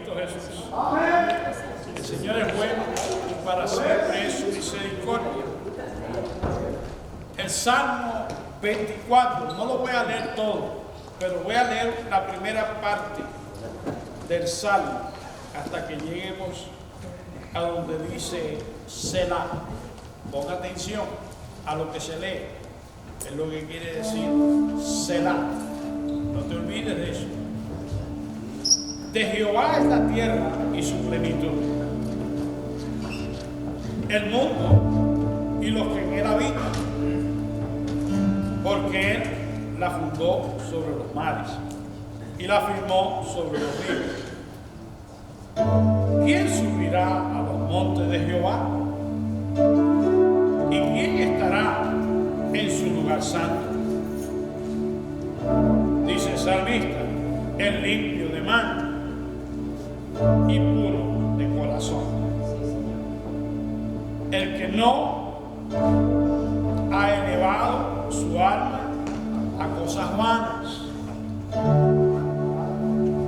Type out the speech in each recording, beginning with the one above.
Cristo Jesús. El Señor es bueno y para siempre es su misericordia. El Salmo 24, no lo voy a leer todo, pero voy a leer la primera parte del Salmo hasta que lleguemos a donde dice Selah. Ponga atención a lo que se lee, es lo que quiere decir Selah. No te olvides de eso. De Jehová es la tierra y su plenitud, el mundo y los que en él habitan, porque él la fundó sobre los mares y la firmó sobre los ríos. ¿Quién subirá a los montes de Jehová? ¿Y quién estará en su lugar santo? Dice el salmista: el limpio de mano y puro de corazón, el que no ha elevado su alma a cosas vanas,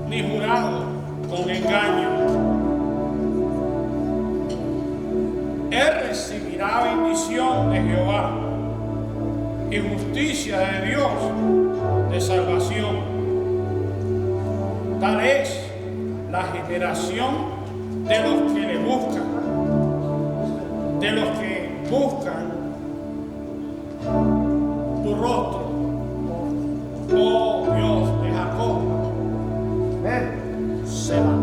ni jurado con engaño. Él recibirá bendición de Jehová y justicia de Dios de salvación. Tal es la generación de los que le buscan, de los que buscan tu rostro, oh Dios de Jacob. Selah.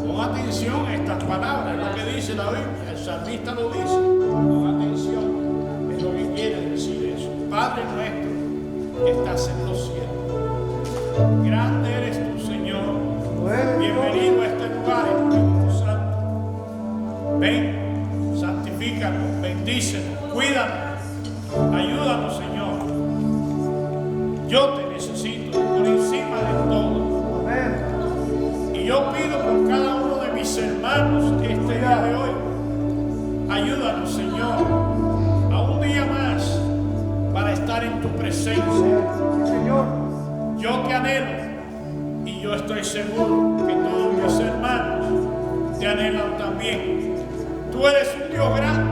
Pon atención a estas palabras, es lo que dice la Biblia, el salmista lo dice. Pon atención, es lo que quiere decir eso. Padre nuestro que estás en los cielos, grande eres tú, Señor. Bienvenido a este lugar, Espíritu Santo. Ven, santifícanos, bendícenos, cuídanos, ayúdanos, Señor. Yo te necesito por encima de todo. Y yo pido por cada uno de mis hermanos este día de hoy, ayúdanos, Señor, a un día más para estar en tu presencia. Señor, yo te anhelo y yo estoy seguro que todos mis hermanos te anhelan también. Tú eres un Dios grande,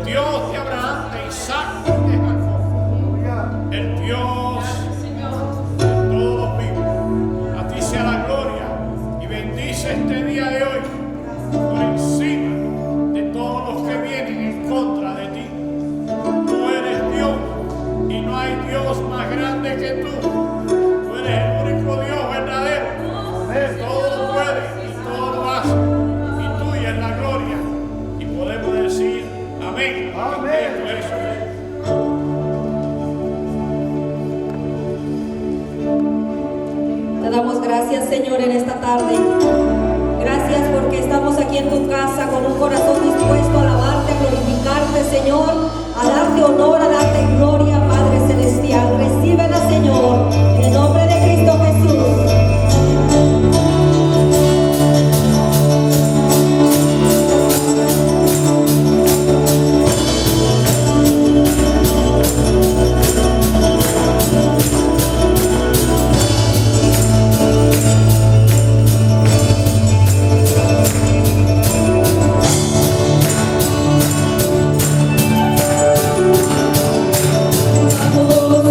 Dios de Abraham, de Isaac y de Jacob, el Dios de todos los vivos. A ti sea la gloria. Bendice este día de hoy por encima de todos los que vienen en contra de ti. Tú eres Dios y no hay Dios más grande que tú. Tú eres el único Dios verdadero, que todo lo puede y todo lo hace. Y tuya es la gloria. Y podemos decir amén. Amén. Te damos gracias, Señor, en esta tarde. Gracias porque estamos aquí en tu casa con un corazón dispuesto a alabarte, a glorificarte, Señor, a darte honor, a darte gloria, Padre Celestial. Recíbela, Señor, en el nombre de Cristo Jesús. Oh,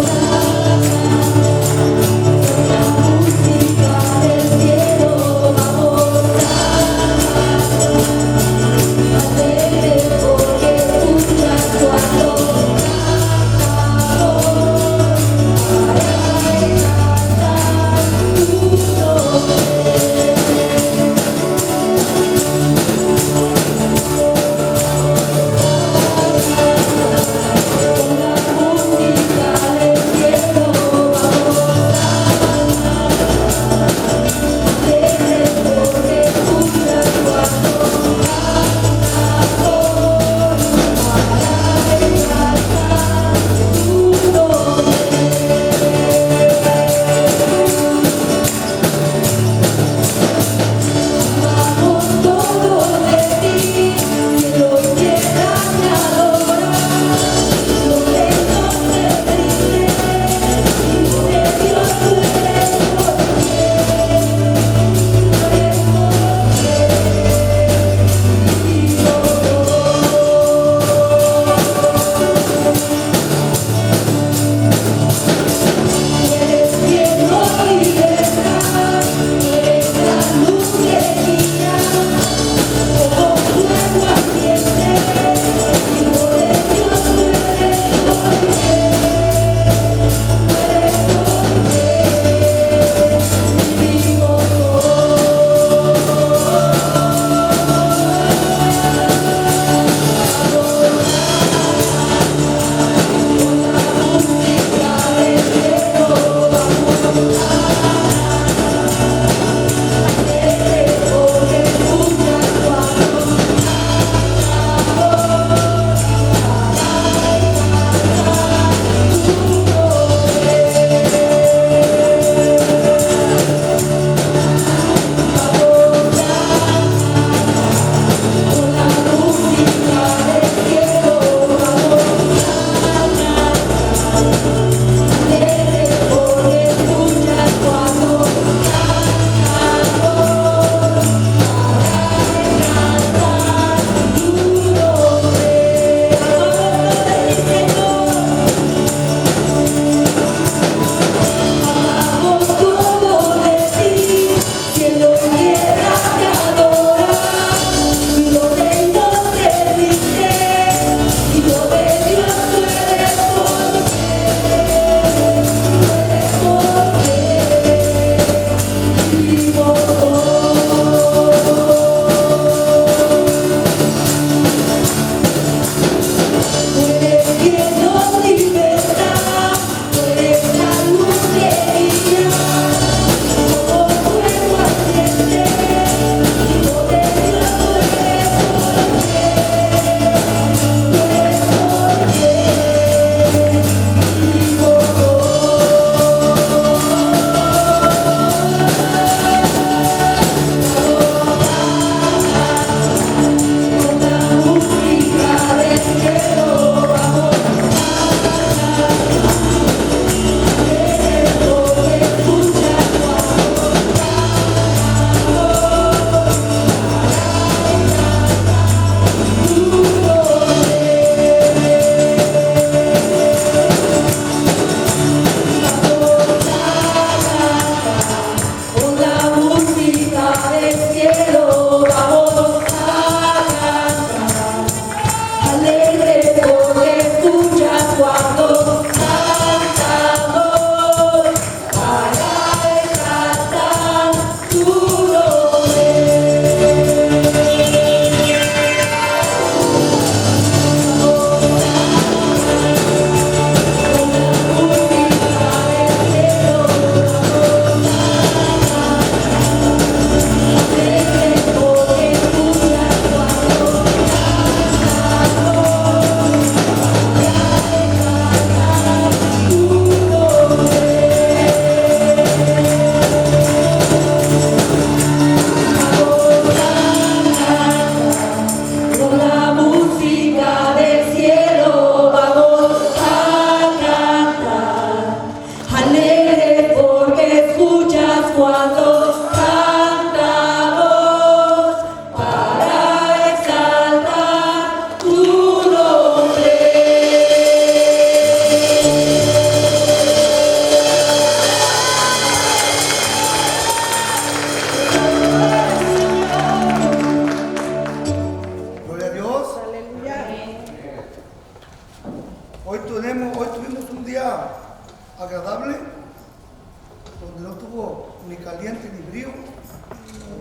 caliente ni frío,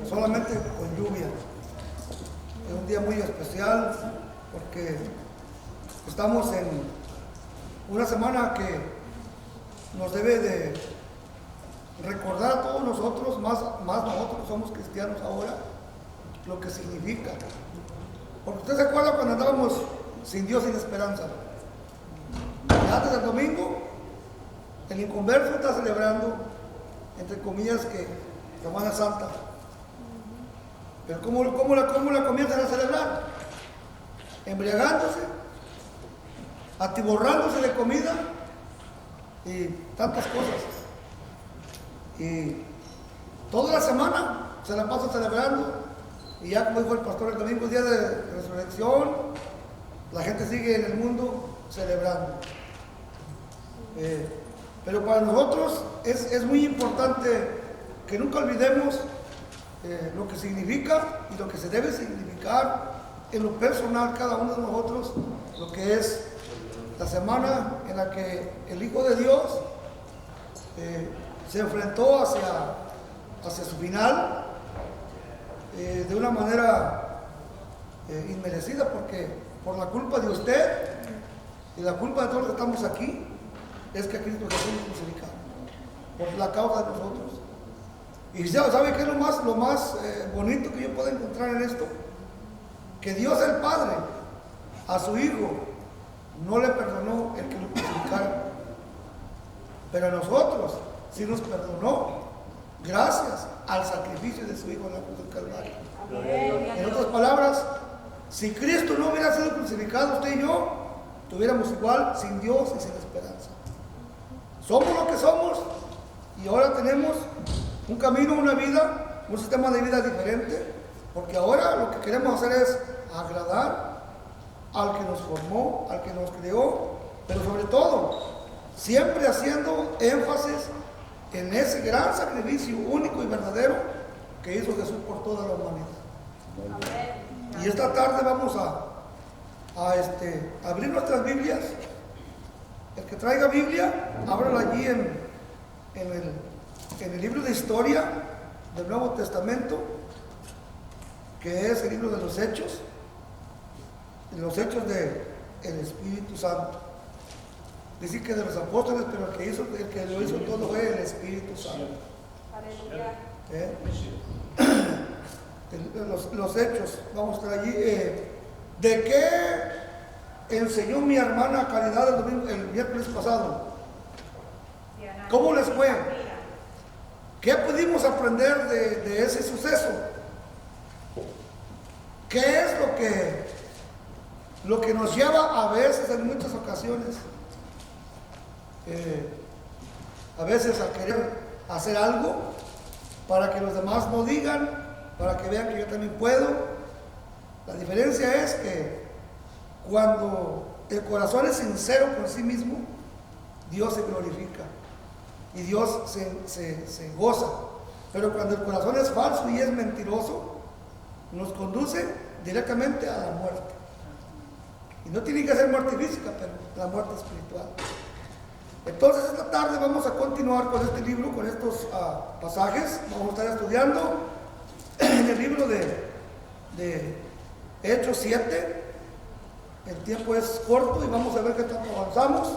solamente con lluvia. Es un día muy especial porque estamos en una semana que nos debe de recordar a todos nosotros, más nosotros que somos cristianos ahora, lo que significa. Porque usted se acuerda cuando andábamos sin Dios, sin esperanza. Y antes del domingo, el inconverso está celebrando, entre comillas, que Semana Santa. Pero ¿cómo la comienzan a celebrar? Embriagándose, atiborrándose de comida y tantas cosas. Y toda la semana se la pasa celebrando. Y ya como dijo el pastor el domingo, día de resurrección, la gente sigue en el mundo celebrando. Pero para nosotros es muy importante que nunca olvidemos lo que significa y lo que se debe significar en lo personal cada uno de nosotros, lo que es la semana en la que el Hijo de Dios se enfrentó hacia su final de una manera inmerecida, porque por la culpa de usted y la culpa de todos los que estamos aquí es que Cristo Jesús es crucificado por la causa de nosotros. Y ¿sabe qué es lo más bonito que yo puedo encontrar en esto? Que Dios el Padre a su Hijo no le perdonó el que lo crucificara, pero a nosotros sí nos perdonó gracias al sacrificio de su Hijo en la cruz del Calvario. En otras palabras, si Cristo no hubiera sido crucificado, usted y yo estuviéramos igual, sin Dios y sin esperanza. Somos lo que somos y ahora tenemos un camino, una vida, un sistema de vida diferente, porque ahora lo que queremos hacer es agradar al que nos formó, al que nos creó, pero sobre todo, siempre haciendo énfasis en ese gran sacrificio único y verdadero que hizo Jesús por toda la humanidad. Y esta tarde vamos a abrir nuestras Biblias. El que traiga Biblia, ábrala allí en el libro de historia del Nuevo Testamento, que es el libro de los Hechos del Espíritu Santo. Dice que de los apóstoles, pero el que lo hizo todo fue el Espíritu Santo. Los Hechos, vamos a estar allí. ¿De qué enseñó mi hermana Caridad el miércoles pasado? ¿Cómo les fue? ¿Qué pudimos aprender de ese suceso? ¿Qué es lo que nos lleva a veces, en muchas ocasiones, a veces a querer hacer algo para que los demás no digan, para que vean que yo también puedo? La diferencia es que cuando el corazón es sincero con sí mismo, Dios se glorifica y Dios se goza. Pero cuando el corazón es falso y es mentiroso, nos conduce directamente a la muerte. Y no tiene que ser muerte física, pero la muerte espiritual. Entonces esta tarde vamos a continuar con este libro, con estos pasajes. Vamos a estar estudiando en el libro de Hechos 7. El tiempo es corto y vamos a ver qué tanto avanzamos.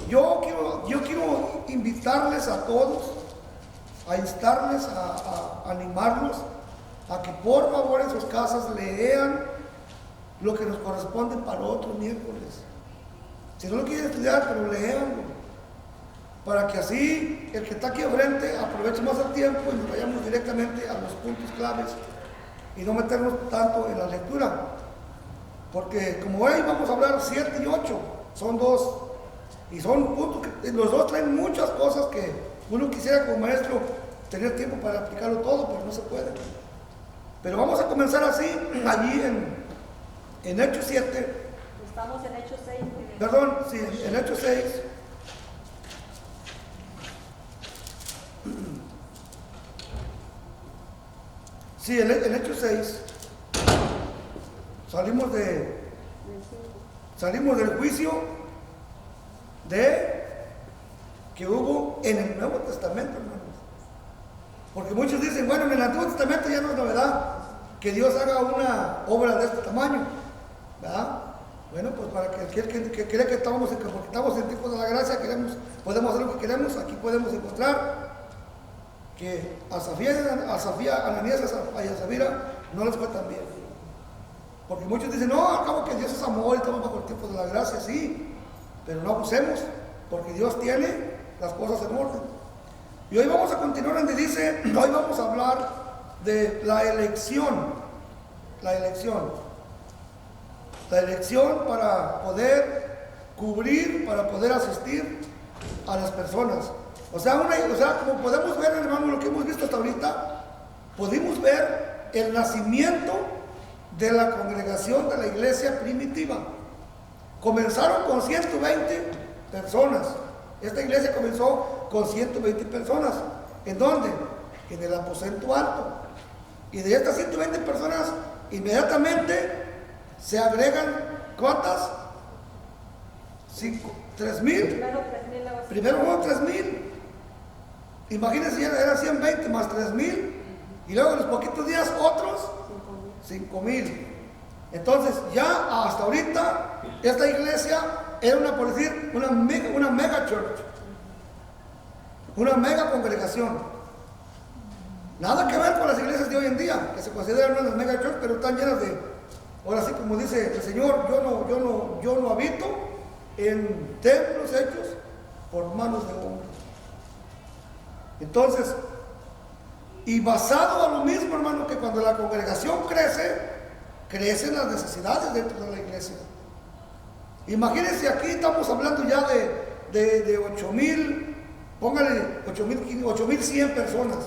Yo quiero invitarles a todos, a instarles, a animarlos a que por favor en sus casas lean lo que nos corresponde para el otro miércoles. Si no lo quieren estudiar, pero leanlo, para que así el que está aquí enfrente aproveche más el tiempo y nos vayamos directamente a los puntos claves y no meternos tanto en la lectura. Porque como hoy vamos a hablar 7 y 8, son dos, y son puntos que los dos traen muchas cosas que uno quisiera como maestro tener tiempo para aplicarlo todo, pero no se puede. Pero vamos a comenzar así, allí en Hechos 7. Estamos en Hechos 6. Perdón, sí, en Hechos 6. Sí, en Hechos 6 salimos del juicio que hubo en el Nuevo Testamento, hermanos. Porque muchos dicen, bueno, en el Antiguo Testamento ya no es novedad que Dios haga una obra de este tamaño, ¿verdad? Bueno, pues para que aquel que cree que estamos en tiempos de la gracia, podemos hacer lo que queremos, aquí podemos encontrar que a Safía, Ananías y a Zafira no les fue tan bien. Porque muchos dicen, no, al cabo que Dios es amor y estamos bajo el tiempo de la gracia, sí, pero no abusemos, porque Dios tiene las cosas en orden. Y hoy vamos a continuar donde dice, hoy vamos a hablar de la elección. La elección para poder cubrir, para poder asistir a las personas. O sea, como podemos ver, hermano, lo que hemos visto hasta ahorita, pudimos ver el nacimiento de la congregación de la iglesia primitiva. Comenzaron con 120 personas. Esta iglesia comenzó con 120 personas. ¿En dónde? En el aposento alto. Y de estas 120 personas, inmediatamente se agregan, ¿cuántas? 3,000. Primero hubo 3,000. Imagínense, eran 120 más 3,000. Y luego en los poquitos días otros 5,000. Entonces ya hasta ahorita esta iglesia era por decir, una mega church, una mega congregación. Nada que ver con las iglesias de hoy en día, que se consideran unas mega church, pero están llenas de, ahora sí como dice el Señor, yo no habito en templos hechos por manos de hombres. Entonces, y basado a lo mismo, hermano, que cuando la congregación crecen las necesidades dentro de la iglesia. Imagínense, aquí estamos hablando ya de 8,000, póngale 8,100 personas,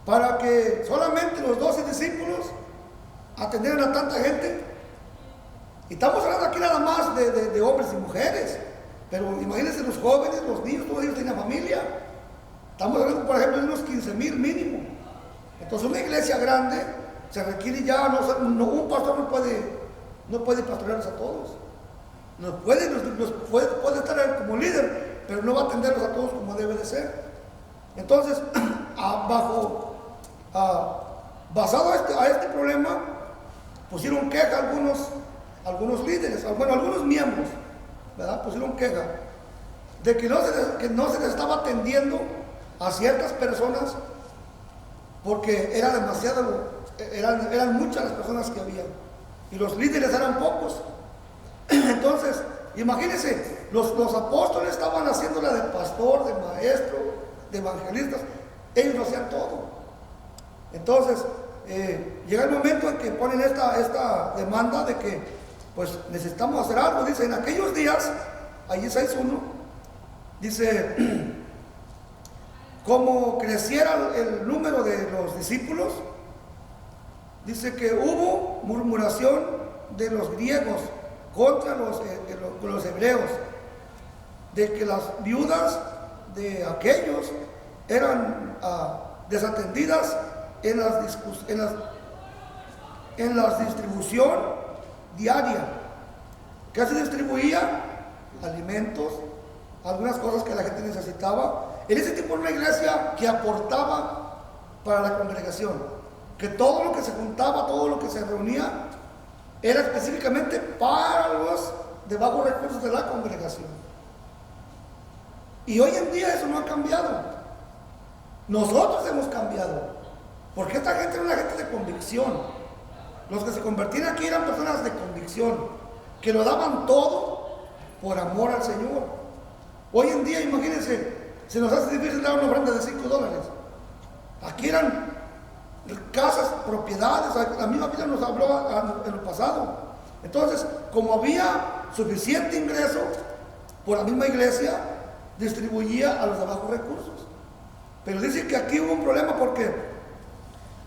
para que solamente los 12 discípulos atendieran a tanta gente. Y estamos hablando aquí nada más de hombres y mujeres, pero imagínense los jóvenes, los niños, todos ellos tienen familia. Estamos hablando, por ejemplo, de unos 15,000 mínimo. Entonces, una iglesia grande se requiere ya, un pastor no puede pastorearlos a todos. Puede estar como líder, pero no va a atenderlos a todos como debe de ser. Entonces, basado a este problema, pusieron queja algunos líderes, bueno, algunos miembros, ¿verdad? Pusieron queja de que no se les estaba atendiendo a ciertas personas porque eran muchas las personas que había y los líderes eran pocos. Entonces, imagínense, los apóstoles estaban haciéndola de pastor, de maestro, de evangelistas, ellos lo hacían todo. Entonces, llega el momento en que ponen esta demanda de que pues necesitamos hacer algo. Dice, en aquellos días, allí 6:1, dice, como creciera el número de los discípulos, dice que hubo murmuración de los griegos contra los hebreos, de que las viudas de aquellos eran desatendidas en la distribución diaria. ¿Qué se distribuía? Alimentos, algunas cosas que la gente necesitaba. En ese tipo era una iglesia que aportaba para la congregación, que todo lo que se juntaba, todo lo que se reunía, era específicamente para los de bajos recursos de la congregación. Y hoy en día eso no ha cambiado. Nosotros hemos cambiado, porque esta gente era una gente de convicción. Los que se convertían aquí eran personas de convicción, que lo daban todo por amor al Señor. Hoy en día, imagínense, se nos hace difícil dar una ofrenda de $5. Aquí eran casas, propiedades, la misma Biblia nos habló en el pasado. Entonces, como había suficiente ingreso por la misma iglesia, distribuía a los de bajos recursos. Pero dice que aquí hubo un problema porque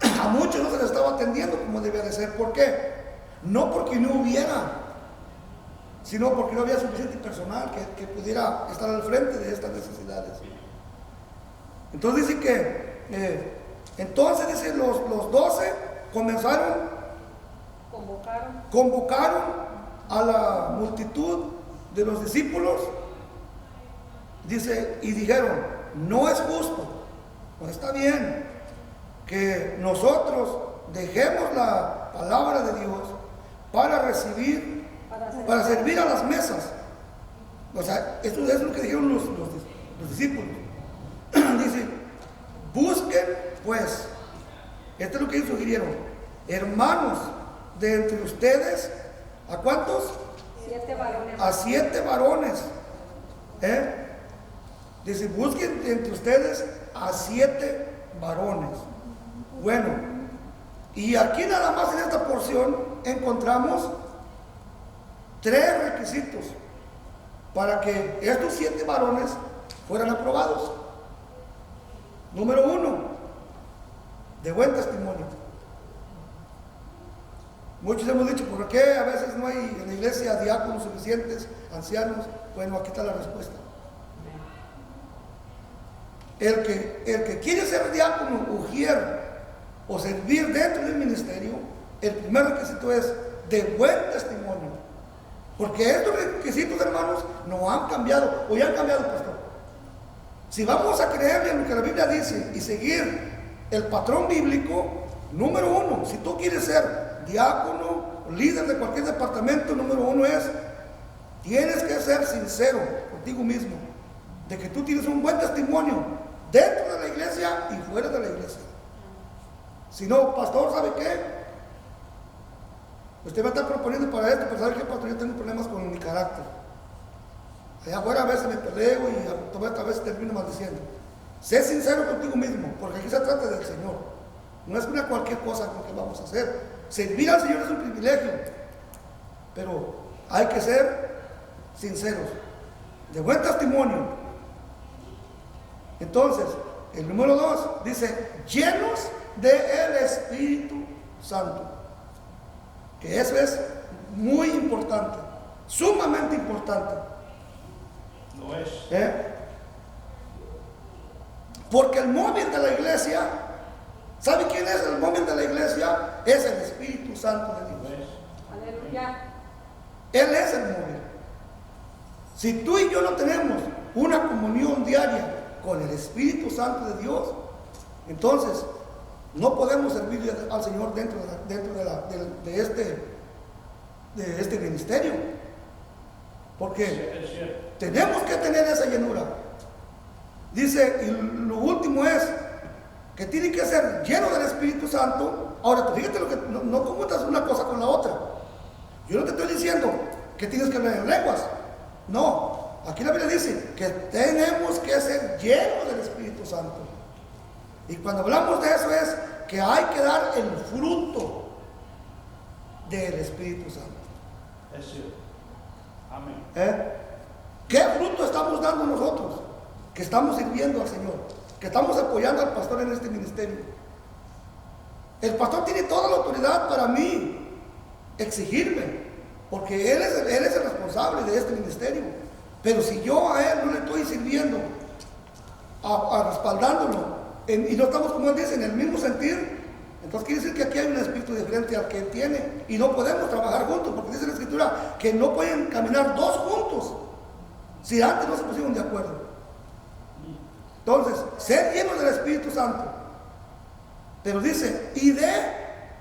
a muchos no se les estaba atendiendo como debía de ser. ¿Por qué? No porque no hubiera, sino porque no había suficiente personal que pudiera estar al frente de estas necesidades. Entonces dice que dice los 12 convocaron a la multitud de los discípulos, dice, y dijeron, no es justo. no está bien que nosotros dejemos la palabra de Dios para recibir, para servir a las mesas. O sea, esto es lo que dijeron los discípulos. Dice, busquen pues, esto es lo que ellos sugirieron, hermanos de entre ustedes, ¿a cuántos? 7 varones. A 7 varones. Dice, busquen entre ustedes a 7 varones. Bueno, y aquí nada más en esta porción encontramos 3 requisitos para que estos 7 varones fueran aprobados. Número 1, de buen testimonio. Muchos hemos dicho, ¿por qué a veces no hay en la iglesia diáconos suficientes, ancianos? Bueno, aquí está la respuesta. El que quiere ser diácono, ujier o servir dentro del ministerio, el primer requisito es de buen testimonio. Porque estos requisitos, hermanos, no han cambiado, o ya han cambiado, pastor. Si vamos a creerle en lo que la Biblia dice y seguir el patrón bíblico, número 1, si tú quieres ser diácono, líder de cualquier departamento, número 1 es, tienes que ser sincero contigo mismo, de que tú tienes un buen testimonio dentro de la iglesia y fuera de la iglesia. Si no, pastor, ¿sabe qué? Usted me está proponiendo para esto, pero ¿sabe qué, pastor? Yo tengo problemas con mi carácter. Allá afuera a veces me peleo y a veces termino maldiciendo. Sé sincero contigo mismo, porque aquí se trata del Señor. No es una cualquier cosa con que vamos a hacer. Servir al Señor es un privilegio, pero hay que ser sinceros, de buen testimonio. Entonces, el número 2 dice, llenos del Espíritu Santo, que eso es muy importante, sumamente importante. Lo es. Porque el móvil de la iglesia, ¿sabe quién es el móvil de la iglesia? Es el Espíritu Santo de Dios. Aleluya. Él es el móvil. Si tú y yo no tenemos una comunión diaria con el Espíritu Santo de Dios, entonces no podemos servir al Señor dentro de este ministerio. Porque tenemos que tener esa llenura. Dice, y lo último es que tiene que ser lleno del Espíritu Santo. Ahora, fíjate lo que no confundas una cosa con la otra. Yo no te estoy diciendo que tienes que hablar en lenguas. No, aquí la Biblia dice que tenemos que ser llenos del Espíritu Santo. Y cuando hablamos de eso es que hay que dar el fruto del Espíritu Santo. Es cierto. Amén. ¿Qué fruto estamos dando nosotros? Que estamos sirviendo al Señor, que estamos apoyando al pastor en este ministerio. El pastor tiene toda la autoridad para mí exigirme, porque él es el responsable de este ministerio. Pero si yo a él no le estoy sirviendo, respaldándolo, y no estamos, como él dice, en el mismo sentir, entonces quiere decir que aquí hay un espíritu diferente al que él tiene, y no podemos trabajar juntos, porque dice la Escritura que no pueden caminar 2 juntos si antes no se pusieron de acuerdo. Entonces, ser llenos del Espíritu Santo, pero dice, y de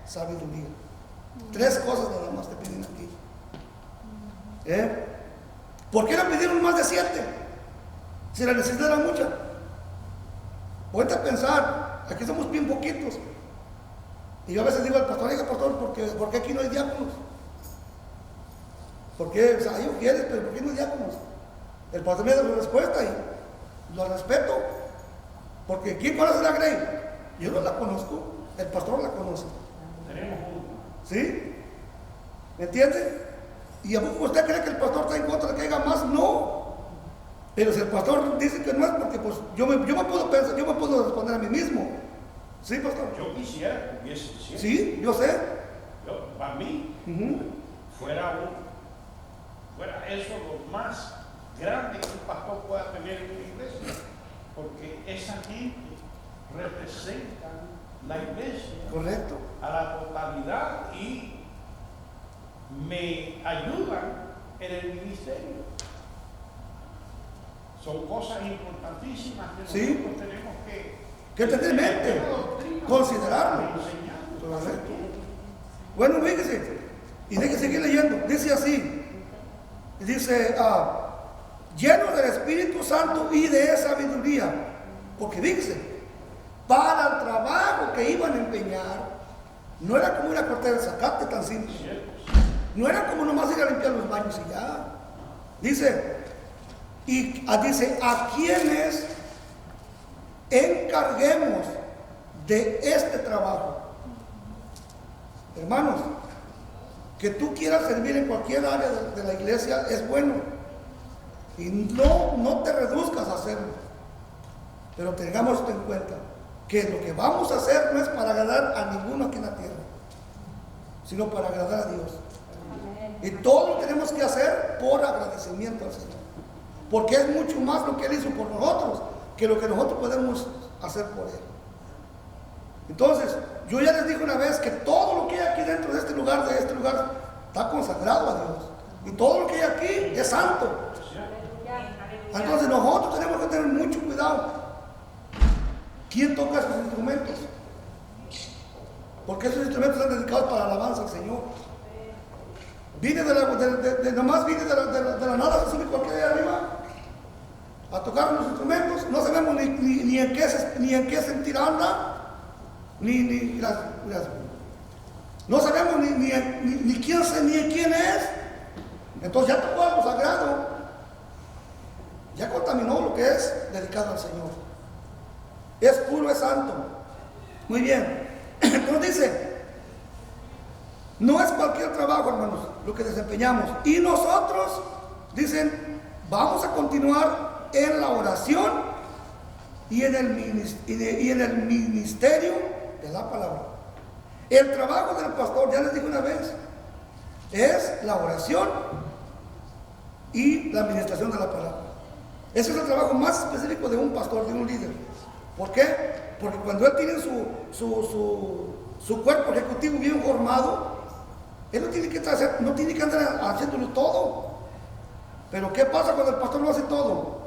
sabiduría. 3 cosas nada más te piden aquí. ¿Por qué le pidieron más de 7? Si la necesidad era mucha. Ponte a pensar, aquí somos bien poquitos. Y yo a veces digo al pastor, oiga pastor, ¿por qué aquí no hay diáconos? ¿Por qué? O sea, hay ujieres, pero ¿por qué no hay diáconos? El pastor me da la respuesta y lo respeto. Porque ¿quién conoce la Grey? Yo no la conozco, el pastor la conoce. Tenemos uno. ¿Sí? ¿Me entiende? ¿Y a poco usted cree que el pastor está en contra de que haya más? No. Pero si el pastor dice que no es porque pues yo me puedo pensar, yo me puedo responder a mí mismo. ¿Sí, pastor? Yo quisiera que hubiese 7. Sí, yo sé. Para mí, fuera eso lo más grande que un pastor pueda tener en una iglesia, porque esa gente representa la iglesia. Correcto. A la totalidad y me ayudan en el ministerio. Son cosas importantísimas que Sí. nosotros tenemos que tener en mente, considerarlo. Bueno, fíjese, y deje seguir leyendo. Dice así, dice, lleno del Espíritu Santo y de sabiduría. Porque fíjese, para el trabajo que iban a empeñar, no era como ir a cortar el zacate tan simple. No era como nomás ir a limpiar los baños y ya. Dice, dice, a quienes encarguemos de este trabajo. Hermanos, que tú quieras servir en cualquier área de la iglesia es bueno. Y no te reduzcas a hacerlo. Pero tengamos esto en cuenta, que lo que vamos a hacer no es para agradar a ninguno aquí en la tierra, sino para agradar a Dios. Y todo lo tenemos que hacer por agradecimiento al Señor. Porque es mucho más lo que Él hizo por nosotros que lo que nosotros podemos hacer por Él. Entonces, yo ya les dije una vez que todo lo que hay aquí dentro de este lugar, está consagrado a Dios. Y todo lo que hay aquí es santo. Entonces nosotros tenemos que tener mucho cuidado. ¿Quién toca esos instrumentos? Porque esos instrumentos están dedicados para la alabanza al Señor. Nomás viene de la nada, se sube cualquiera de arriba a tocar los instrumentos. No sabemos ni en qué sentir anda, gracias. No sabemos ni quién es. Entonces ya tocó algo sagrado. Ya contaminó lo que es dedicado al Señor. Es puro, es santo. Muy bien. Entonces dice, no es cualquier trabajo, hermanos, lo que desempeñamos. Y nosotros, dicen, vamos a continuar en la oración y en el ministerio de la palabra. El trabajo del pastor, ya les dije una vez, es la oración y la administración de la palabra. Ese es el trabajo más específico de un pastor, de un líder. ¿Por qué? Porque cuando él tiene su cuerpo ejecutivo bien formado, él no tiene que andar haciéndolo todo. Pero ¿qué pasa cuando el pastor lo hace todo?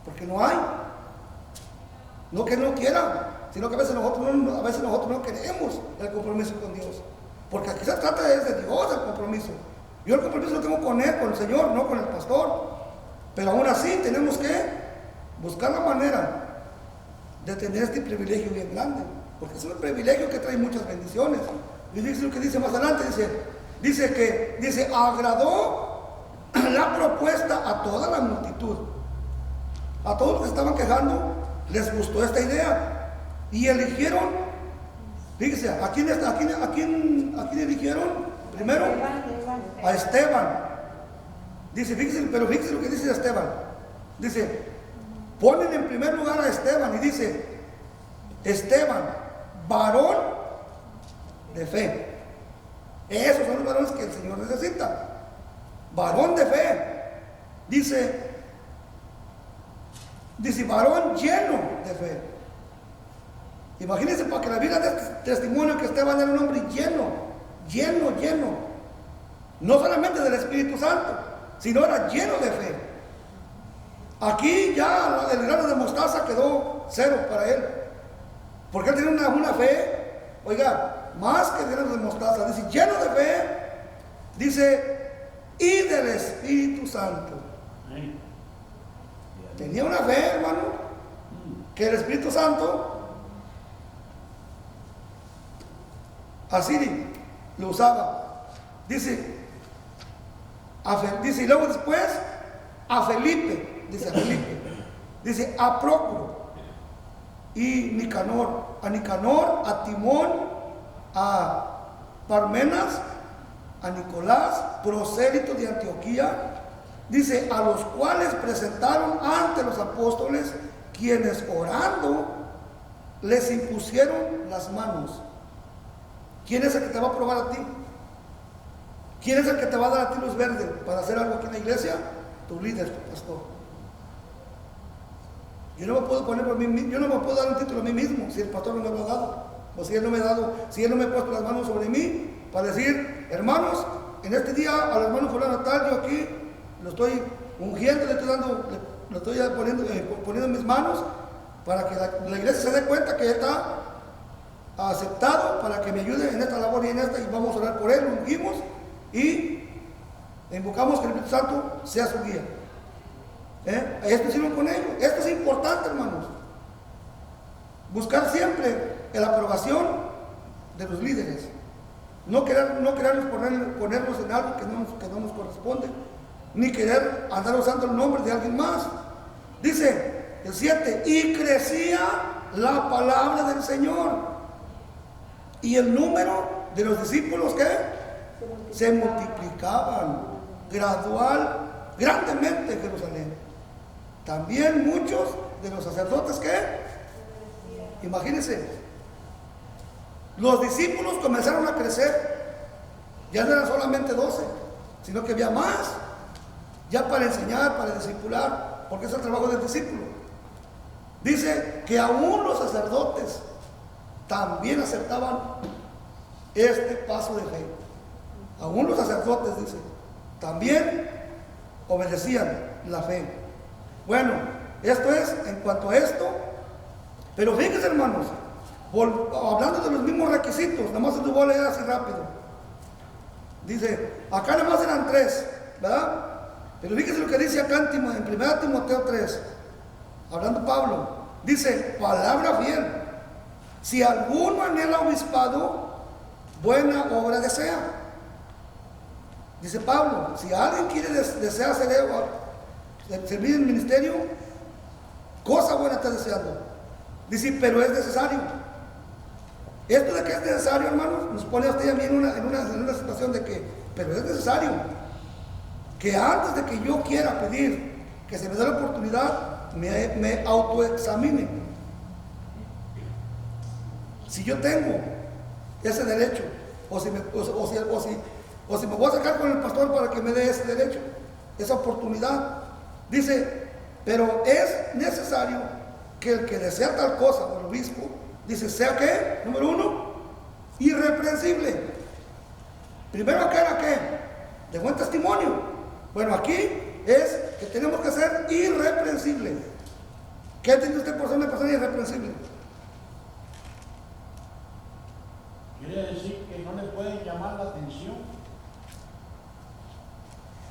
Porque no hay. No que no quiera, sino que a veces nosotros no queremos el compromiso con Dios. Porque aquí se trata de Dios el compromiso. Yo el compromiso lo tengo con Él, con el Señor, no con el pastor. Pero aún así tenemos que buscar la manera de tener este privilegio bien grande. Porque es un privilegio que trae muchas bendiciones. Y dice lo que dice más adelante, dice, agradó la propuesta a toda la multitud. A todos los que estaban quejando, les gustó esta idea. Y eligieron, fíjese, ¿a quién eligieron? Primero, a Esteban. Dice, fíjese lo que dice Esteban. Dice, ponen en primer lugar a Esteban y dice, Esteban, varón de fe. Esos son los varones que el Señor necesita. Varón de fe. Dice, varón lleno de fe. Imagínense, para que la Biblia dé testimonio que Esteban era un hombre lleno. No solamente del Espíritu Santo, sino era lleno de fe. Aquí ya el grano de mostaza quedó cero para él. Porque él tiene una fe, oiga, más que grano de mostaza. Dice, lleno de fe, dice, y del Espíritu Santo. Tenía una fe, hermano, que el Espíritu Santo así lo usaba. Dice, y luego después a Felipe, dice a Prócoro y a Nicanor, a Timón, a Parmenas, a Nicolás, prosélito de Antioquía, dice, a los cuales presentaron ante los apóstoles, quienes orando les impusieron las manos. ¿Quién es el que te va a probar a ti? ¿Quién es el que te va a dar a ti luz verde para hacer algo aquí en la iglesia? Tu líder, tu pastor. Yo no me puedo dar un título a mí mismo si el pastor no me lo ha dado, o si él no me ha puesto las manos sobre mí para decir, hermanos, en este día al hermano fulano tal, yo aquí lo estoy ungiendo, le estoy poniendo en mis manos para que la iglesia se dé cuenta que ya está aceptado, para que me ayude en esta labor y en esta, y vamos a orar por él, lo ungimos y invocamos que el Espíritu Santo sea su guía. Esto hicieron con ellos. Esto es importante, hermanos. Buscar siempre la aprobación de los líderes. No querernos ponernos en algo que no nos corresponde, ni querer andar usando el nombre de alguien más. Dice el 7, y crecía la palabra del Señor, y el número de los discípulos que se multiplicaban grandemente en Jerusalén. También muchos de los sacerdotes que, imagínense, los discípulos comenzaron a crecer. Ya no eran solamente 12, sino que había más, ya para enseñar, para discipular, porque es el trabajo del discípulo. Dice que aún los sacerdotes también aceptaban este paso de fe. Aún los sacerdotes, dice, también obedecían la fe. Bueno, esto es en cuanto a esto. Pero fíjense, hermanos, hablando de los mismos requisitos, nada más se los voy a leer así rápido. Dice, acá nada más eran 3, ¿verdad? Pero fíjense lo que dice acá en 1 Timoteo 3, hablando Pablo. Dice, palabra fiel. Si alguno anhela obispado, buena obra desea. Dice Pablo, si alguien desea servir en el ministerio, cosa buena está deseando. Dice, pero es necesario. Esto de que es necesario, hermanos, nos pone a usted y a mí en una situación de que, pero es necesario que antes de que yo quiera pedir que se me dé la oportunidad, me autoexamine. Si yo tengo ese derecho, o si me voy a sacar con el pastor para que me dé ese derecho, esa oportunidad. Dice, pero es necesario que el que desea tal cosa, o el obispo, dice, sea que, número 1, irreprensible. Primero que era que, de buen testimonio. Bueno, aquí es que tenemos que ser irreprensible. ¿Qué entiende usted por ser una persona irreprensible? Quiere decir que no le pueden llamar la atención.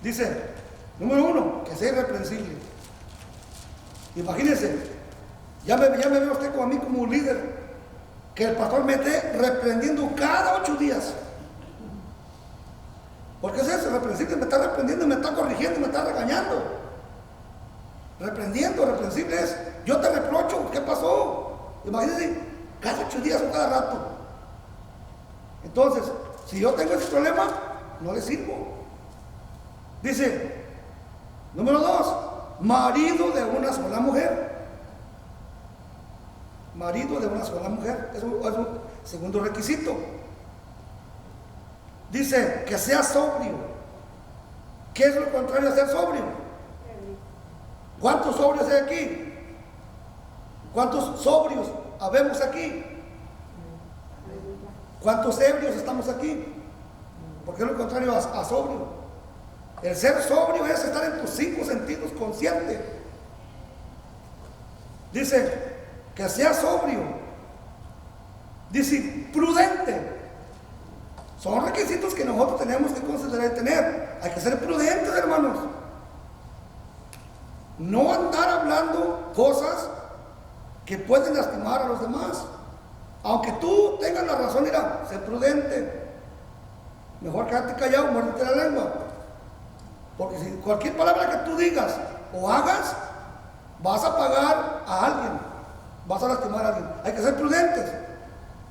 Dice, número 1, que sea irreprensible. Imagínense, ya me ve usted como a mí como un líder, que el pastor me esté reprendiendo cada 8 días. Porque es eso, reprensible, me está reprendiendo, me está corrigiendo, me está regañando. Reprensible es, yo te reprocho, ¿qué pasó? Imagínense, cada 8 días o cada rato. Entonces, si yo tengo ese problema, no le sirvo. Dice, número 2, marido de una sola mujer. Marido de una sola mujer, es un segundo requisito. Dice que sea sobrio. ¿Qué es lo contrario a ser sobrio? ¿Cuántos sobrios hay aquí? ¿Cuántos sobrios habemos aquí? ¿Cuántos ebrios estamos aquí? Porque es lo contrario a sobrio. El ser sobrio es estar en tus 5 sentidos consciente. Dice que sea sobrio. Dice prudente. Son requisitos que nosotros tenemos que considerar y tener. Hay que ser prudentes, hermanos. No andar hablando cosas que pueden lastimar a los demás. Aunque tú tengas la razón, mira, sé prudente. Mejor quédate callado, muérdete la lengua. Porque si cualquier palabra que tú digas o hagas, vas a pagar a alguien, vas a lastimar a alguien. Hay que ser prudentes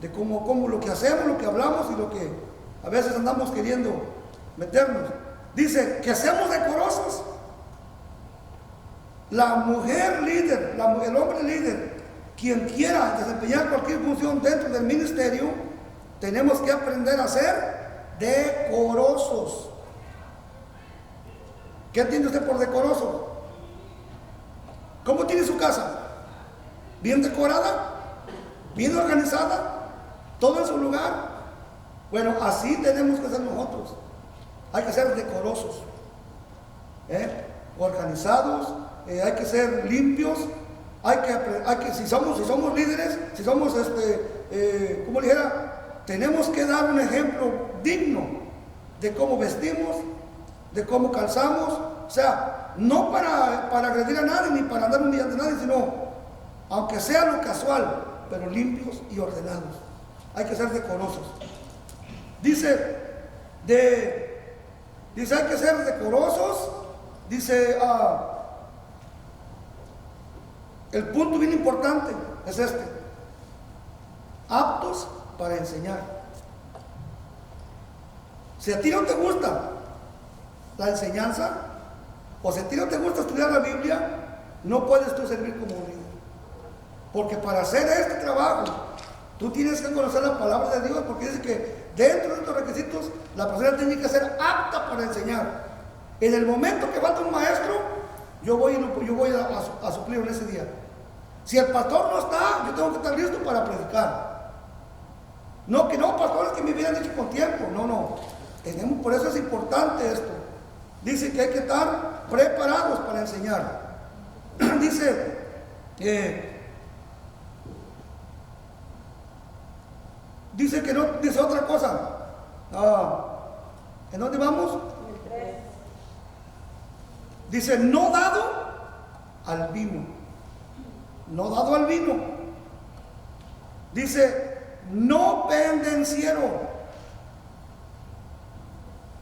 de cómo lo que hacemos, lo que hablamos y lo que a veces andamos queriendo meternos. Dice que seamos decorosos. La mujer líder, el hombre líder, quien quiera desempeñar cualquier función dentro del ministerio, tenemos que aprender a ser decorosos. ¿Qué entiende usted por decoroso? ¿Cómo tiene su casa? ¿Bien decorada? ¿Bien organizada? ¿Todo en su lugar? Bueno, así tenemos que ser nosotros. Hay que ser decorosos, organizados, hay que ser limpios, si somos líderes, si somos, como dijera, tenemos que dar un ejemplo digno de cómo vestimos, de cómo calzamos, o sea, no para agredir a nadie ni para andar humillando a nadie, sino, aunque sea lo casual, pero limpios y ordenados. Hay que ser decorosos. Dice, hay que ser decorosos. Dice, el punto bien importante es este: aptos para enseñar. Si a ti no te gusta la enseñanza, o si a ti no te gusta estudiar la Biblia, no puedes tú servir como un líder. Porque para hacer este trabajo, tú tienes que conocer la palabra de Dios, porque dice que dentro de estos requisitos, la persona tiene que ser apta para enseñar. En el momento que falta un maestro, yo voy a suplir en ese día. Si el pastor no está, yo tengo que estar listo para predicar. No, que no, pastores que me hubieran dicho con tiempo. No. Por eso es importante esto. Dice que hay que estar preparados para enseñar. Dice que no, dice otra cosa. ¿En dónde vamos? Dice, no dado al vino. No dado al vino. Dice, no pendenciero.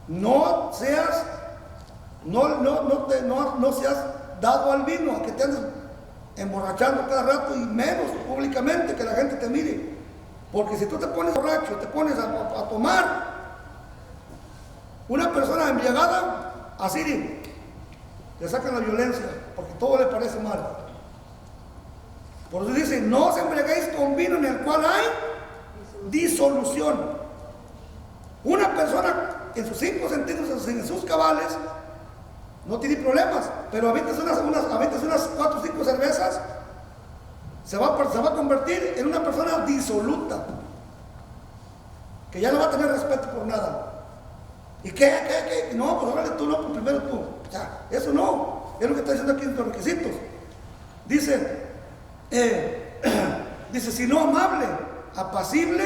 No seas dado al vino, a que te andes emborrachando cada rato, y menos públicamente, que la gente te mire. Porque si tú te pones borracho, te pones a tomar, una persona embriagada, así le sacan la violencia, porque todo le parece mal. Por eso dice, no os embriaguéis con vino en el cual hay disolución. Una persona en sus 5 sentidos, en sus cabales, no tiene problemas, pero avientas unas 4 o 5 cervezas, se va a convertir en una persona disoluta, que ya no va a tener respeto por nada. ¿Y qué? No, pues órale tú, no, pues primero tú. O sea, eso no, es lo que está diciendo aquí en los requisitos. Dice, si no amable, apacible,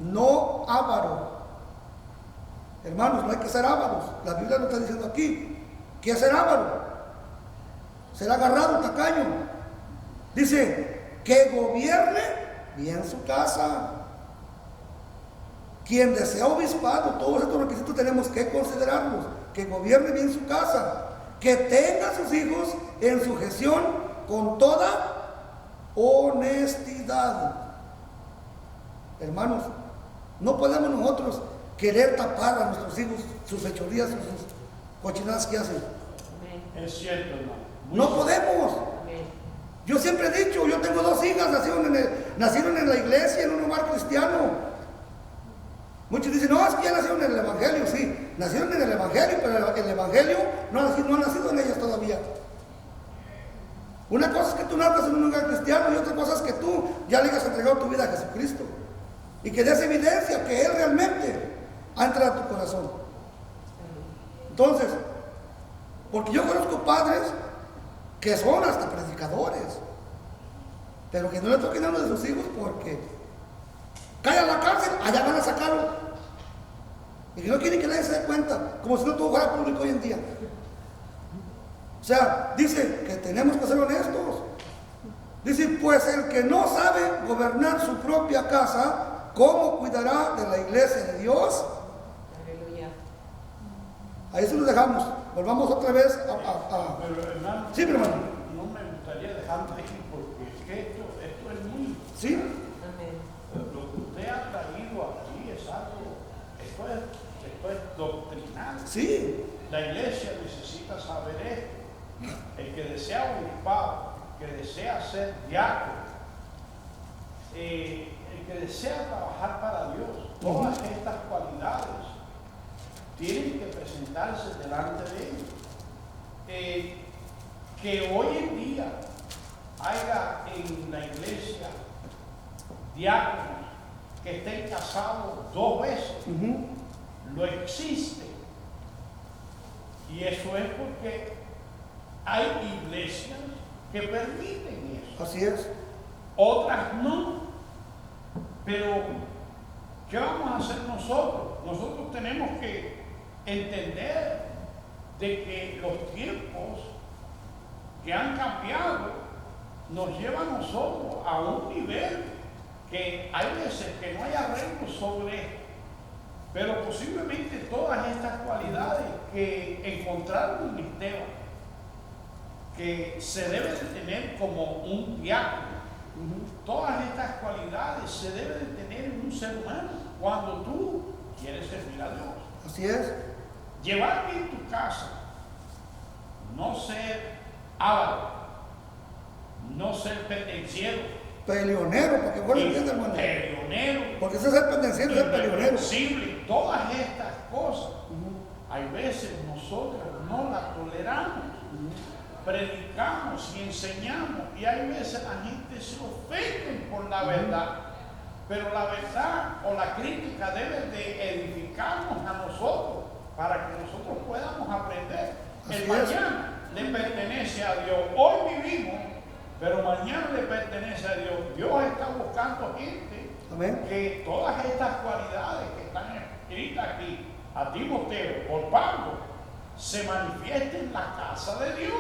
no avaro. Hermanos, no hay que ser ávaros. La Biblia lo está diciendo aquí. ¿Qué es ser avaro? Ser agarrado, tacaño. Dice, que gobierne bien su casa. Quien desea obispado, todos estos requisitos tenemos que considerarlos. Que gobierne bien su casa. Que tenga a sus hijos en sujeción con toda honestidad. Hermanos, no podemos nosotros querer tapar a nuestros hijos sus fechorías, sus cochinadas que hacen. Es cierto, hermano. No podemos. Yo siempre he dicho, yo tengo 2 hijas, nacieron en la iglesia, en un hogar cristiano. Muchos dicen, no, es que ya nacieron en el Evangelio. Sí, nacieron en el Evangelio, pero el Evangelio no ha nacido en ellas todavía. Una cosa es que tú nazcas en un hogar cristiano, y otra cosa es que tú ya le hayas entregado tu vida a Jesucristo, y que des evidencia que Él realmente ha entrado a tu corazón. Entonces, porque yo conozco padres que son hasta predicadores, pero que no le toquen a uno de sus hijos porque cae a la cárcel, allá van a sacarlo, y que no quieren que nadie se dé cuenta, como si no todo fuera público hoy en día. O sea, dice que tenemos que ser honestos. Dice, pues el que no sabe gobernar su propia casa, ¿cómo cuidará de la iglesia de Dios? Aleluya. Ahí se lo dejamos. Volvamos otra vez Pero hermano, sí, mi hermano. no me gustaría dejarlo aquí, porque es que esto es muy... Sí. Amén. Lo que usted ha traído aquí es algo, esto es doctrinal. Sí. La iglesia necesita saber esto. El que desea obispado, el que desea ser diácono, el que desea trabajar para Dios, todas estas cualidades tienen que presentarse delante de ellos. Que hoy en día haya en la iglesia diáconos que estén casados 2 veces, lo existe. Y eso es porque hay iglesias que permiten eso. Así es. Otras no. Pero, ¿qué vamos a hacer nosotros? Nosotros tenemos que entender de que los tiempos que han cambiado nos llevan a nosotros a un nivel que hay veces que no hay arreglo sobre esto. Pero posiblemente todas estas cualidades que encontraron en Esteban, que se debe de tener como un diácono, todas estas cualidades se deben de tener en un ser humano cuando tú quieres servir a Dios. Así es. Llevarte en tu casa, no ser avaro, no ser pendenciero, Peleonero, para que vos lo entiendas, hermano. peleonero, Porque ese es el pendenciero, es el peleonero. irreversible, todas estas cosas. Hay veces nosotros no las toleramos, predicamos y enseñamos, y hay veces la gente se ofende por la verdad. Pero la verdad o la crítica debe de edificarnos a nosotros para que nosotros podamos aprender. El mañana le pertenece a Dios. Hoy vivimos, pero mañana le pertenece a Dios. Dios está buscando gente que todas estas cualidades que están escritas aquí a Timoteo por Pablo se manifiesten en la casa de Dios.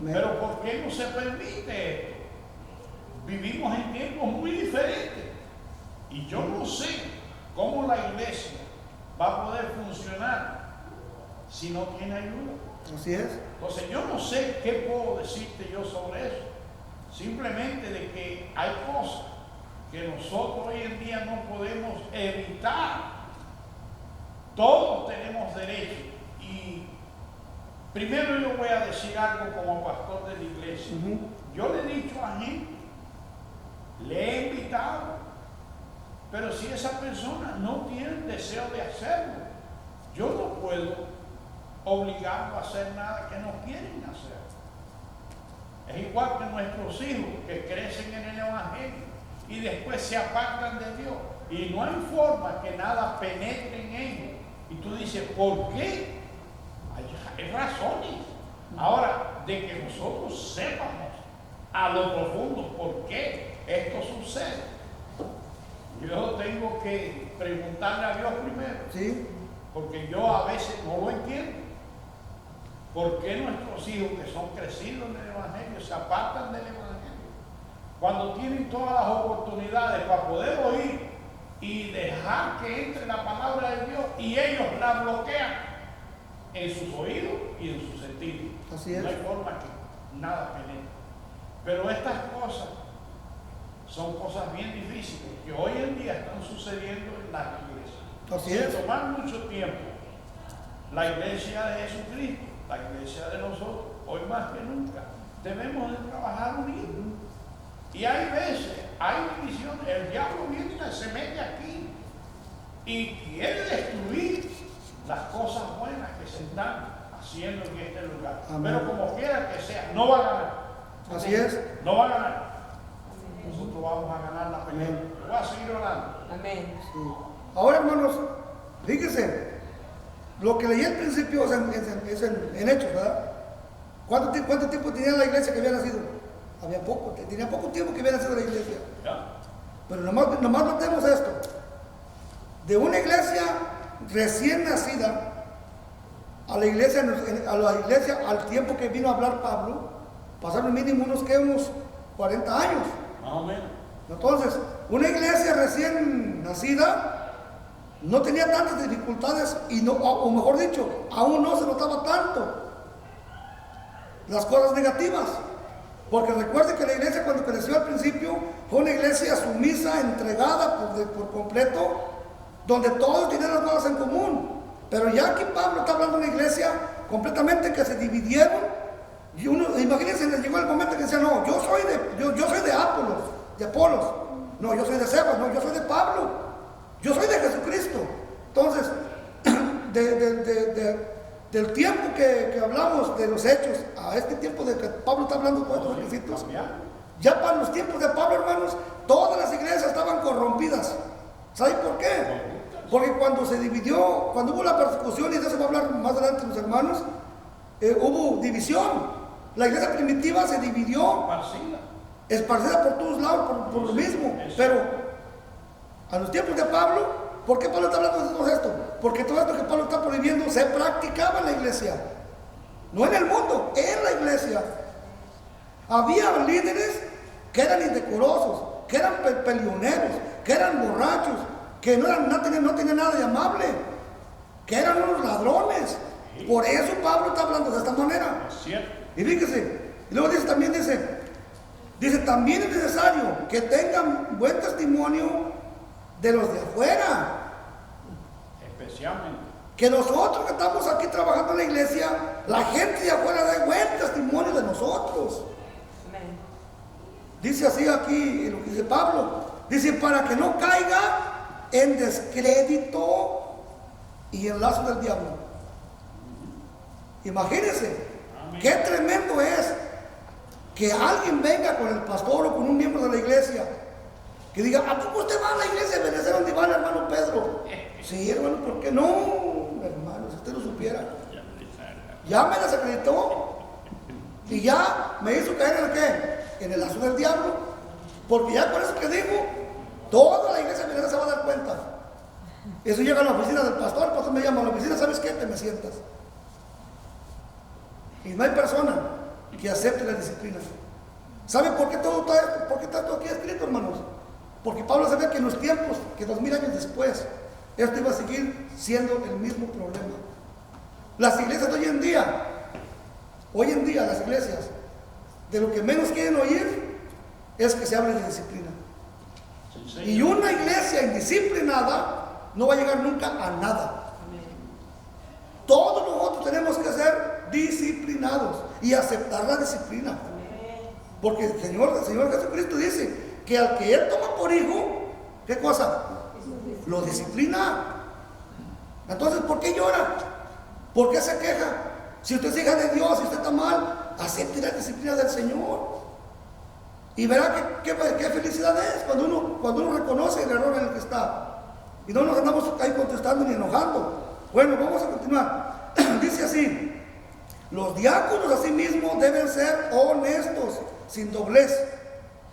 Pero ¿por qué no se permite esto? Vivimos en tiempos muy diferentes. Y yo no sé cómo la iglesia va a poder funcionar si no tiene ayuda. Así es. Entonces yo no sé qué puedo decirte yo sobre eso. Simplemente de que hay cosas que nosotros hoy en día no podemos evitar. Todos tenemos derecho. Y primero yo voy a decir algo como pastor de la iglesia. Yo le he dicho a gente, le he invitado, pero si esa persona no tiene el deseo de hacerlo, yo no puedo obligarlo a hacer nada que no quieren hacer. Es igual que nuestros hijos que crecen en el Evangelio y después se apartan de Dios y no hay forma que nada penetre en ellos. Y tú dices, ¿por qué? Hay razones. Ahora, de que nosotros sepamos a lo profundo por qué esto sucede, yo tengo que preguntarle a Dios primero. Sí. Porque yo a veces no lo entiendo. ¿Por qué nuestros hijos que son crecidos en el Evangelio se apartan del Evangelio? Cuando tienen todas las oportunidades para poder oír y dejar que entre la palabra de Dios y ellos la bloquean en sus oídos y en sus sentidos. Así es. No hay forma que nada penetre. Pero estas cosas son cosas bien difíciles que hoy en día están sucediendo en las iglesias. Así Sin es. tomar mucho tiempo, la iglesia de Jesucristo, la iglesia de nosotros, hoy más que nunca, debemos de trabajar unidos. Y hay veces, hay divisiones, el diablo viene y se mete aquí y quiere destruir las cosas buenas que se están haciendo en este lugar. Amén. Pero como quiera que sea, no va a ganar. Así es. No va a ganar. Nosotros vamos a ganar la pelea. Amén. Yo voy a seguir orando. Amén. Sí. Ahora, hermanos, fíjense, lo que leí al principio es en Hechos, ¿verdad? ¿Cuánto tiempo tenía la iglesia que había nacido? Había poco, tenía poco tiempo que había nacido la iglesia. ¿Ya? Pero nomás notemos esto. De una iglesia recién nacida a la iglesia, al tiempo que vino a hablar Pablo, pasaron mínimo unos 40 años. Más o menos. Entonces, una iglesia recién nacida no tenía tantas dificultades y no, o mejor dicho, aún no se notaba tanto las cosas negativas. Porque recuerde que la iglesia cuando creció al principio fue una iglesia sumisa, entregada por completo, donde todos tenían las cosas en común. Pero ya aquí Pablo está hablando de una iglesia completamente que se dividieron. Y imagínense, les llegó el momento que decía, no, yo soy de Apolos, no, yo soy de Cefas, no, yo soy de Pablo, yo soy de Jesucristo. Entonces, del tiempo que hablamos de los hechos a este tiempo de que Pablo está hablando de estos requisitos, ya para los tiempos de Pablo, hermanos, todas las iglesias estaban corrompidas. ¿Saben por qué? Porque cuando se dividió, cuando hubo la persecución, y de eso va a hablar más adelante los hermanos, hubo división. La iglesia primitiva se dividió, esparcida por todos lados, por lo mismo. Pero a los tiempos de Pablo, ¿por qué Pablo está hablando de todo esto? Porque todo esto que Pablo está prohibiendo se practicaba en la iglesia. No en el mundo, en la iglesia. Había líderes que eran indecorosos, que eran peleoneros, que eran borrachos, que no tenían nada de amable, que eran unos ladrones. Por eso Pablo está hablando de esta manera. Y fíjese, y luego también dice, también es necesario que tengan buen testimonio de los de afuera. Especialmente. Que nosotros que estamos aquí trabajando en la iglesia, la gente de afuera dé buen testimonio de nosotros. Dice así aquí, lo que dice Pablo, dice, para que no caiga en descrédito y en lazo del diablo. Imagínense, qué tremendo es que alguien venga con el pastor o con un miembro de la iglesia, que diga, ¿a poco usted va a la iglesia de Benecer donde va el hermano Pedro? Sí, hermano, ¿por qué no? Hermano, si usted lo supiera. Ya me desacreditó y ya me hizo caer en el qué, en el lazo del diablo, porque ya por eso que digo, toda la iglesia se va a dar cuenta. Eso llega a la oficina del pastor, el pastor me llama a la oficina, ¿sabes qué? Te me sientas. Y no hay persona que acepte la disciplina. ¿Sabe por qué todo está esto? ¿Por qué está todo aquí escrito, hermanos? Porque Pablo sabía que en los tiempos, que 2000 años después, esto iba a seguir siendo el mismo problema. Las iglesias de hoy en día las iglesias, de lo que menos quieren oír es que se hable de disciplina. Y una iglesia indisciplinada no va a llegar nunca a nada. Todos nosotros tenemos que ser disciplinados y aceptar la disciplina. Porque el Señor Jesucristo dice que al que Él toma por hijo, ¿qué cosa? Lo disciplina. Entonces, ¿por qué llora? ¿Por qué se queja? Si usted es hija de Dios, si usted está mal, acepte la disciplina del Señor. Y verá qué felicidad es cuando uno reconoce el error en el que está. Y no nos andamos ahí contestando ni enojando. Bueno, vamos a continuar. Dice así, los diáconos asimismo deben ser honestos, sin doblez,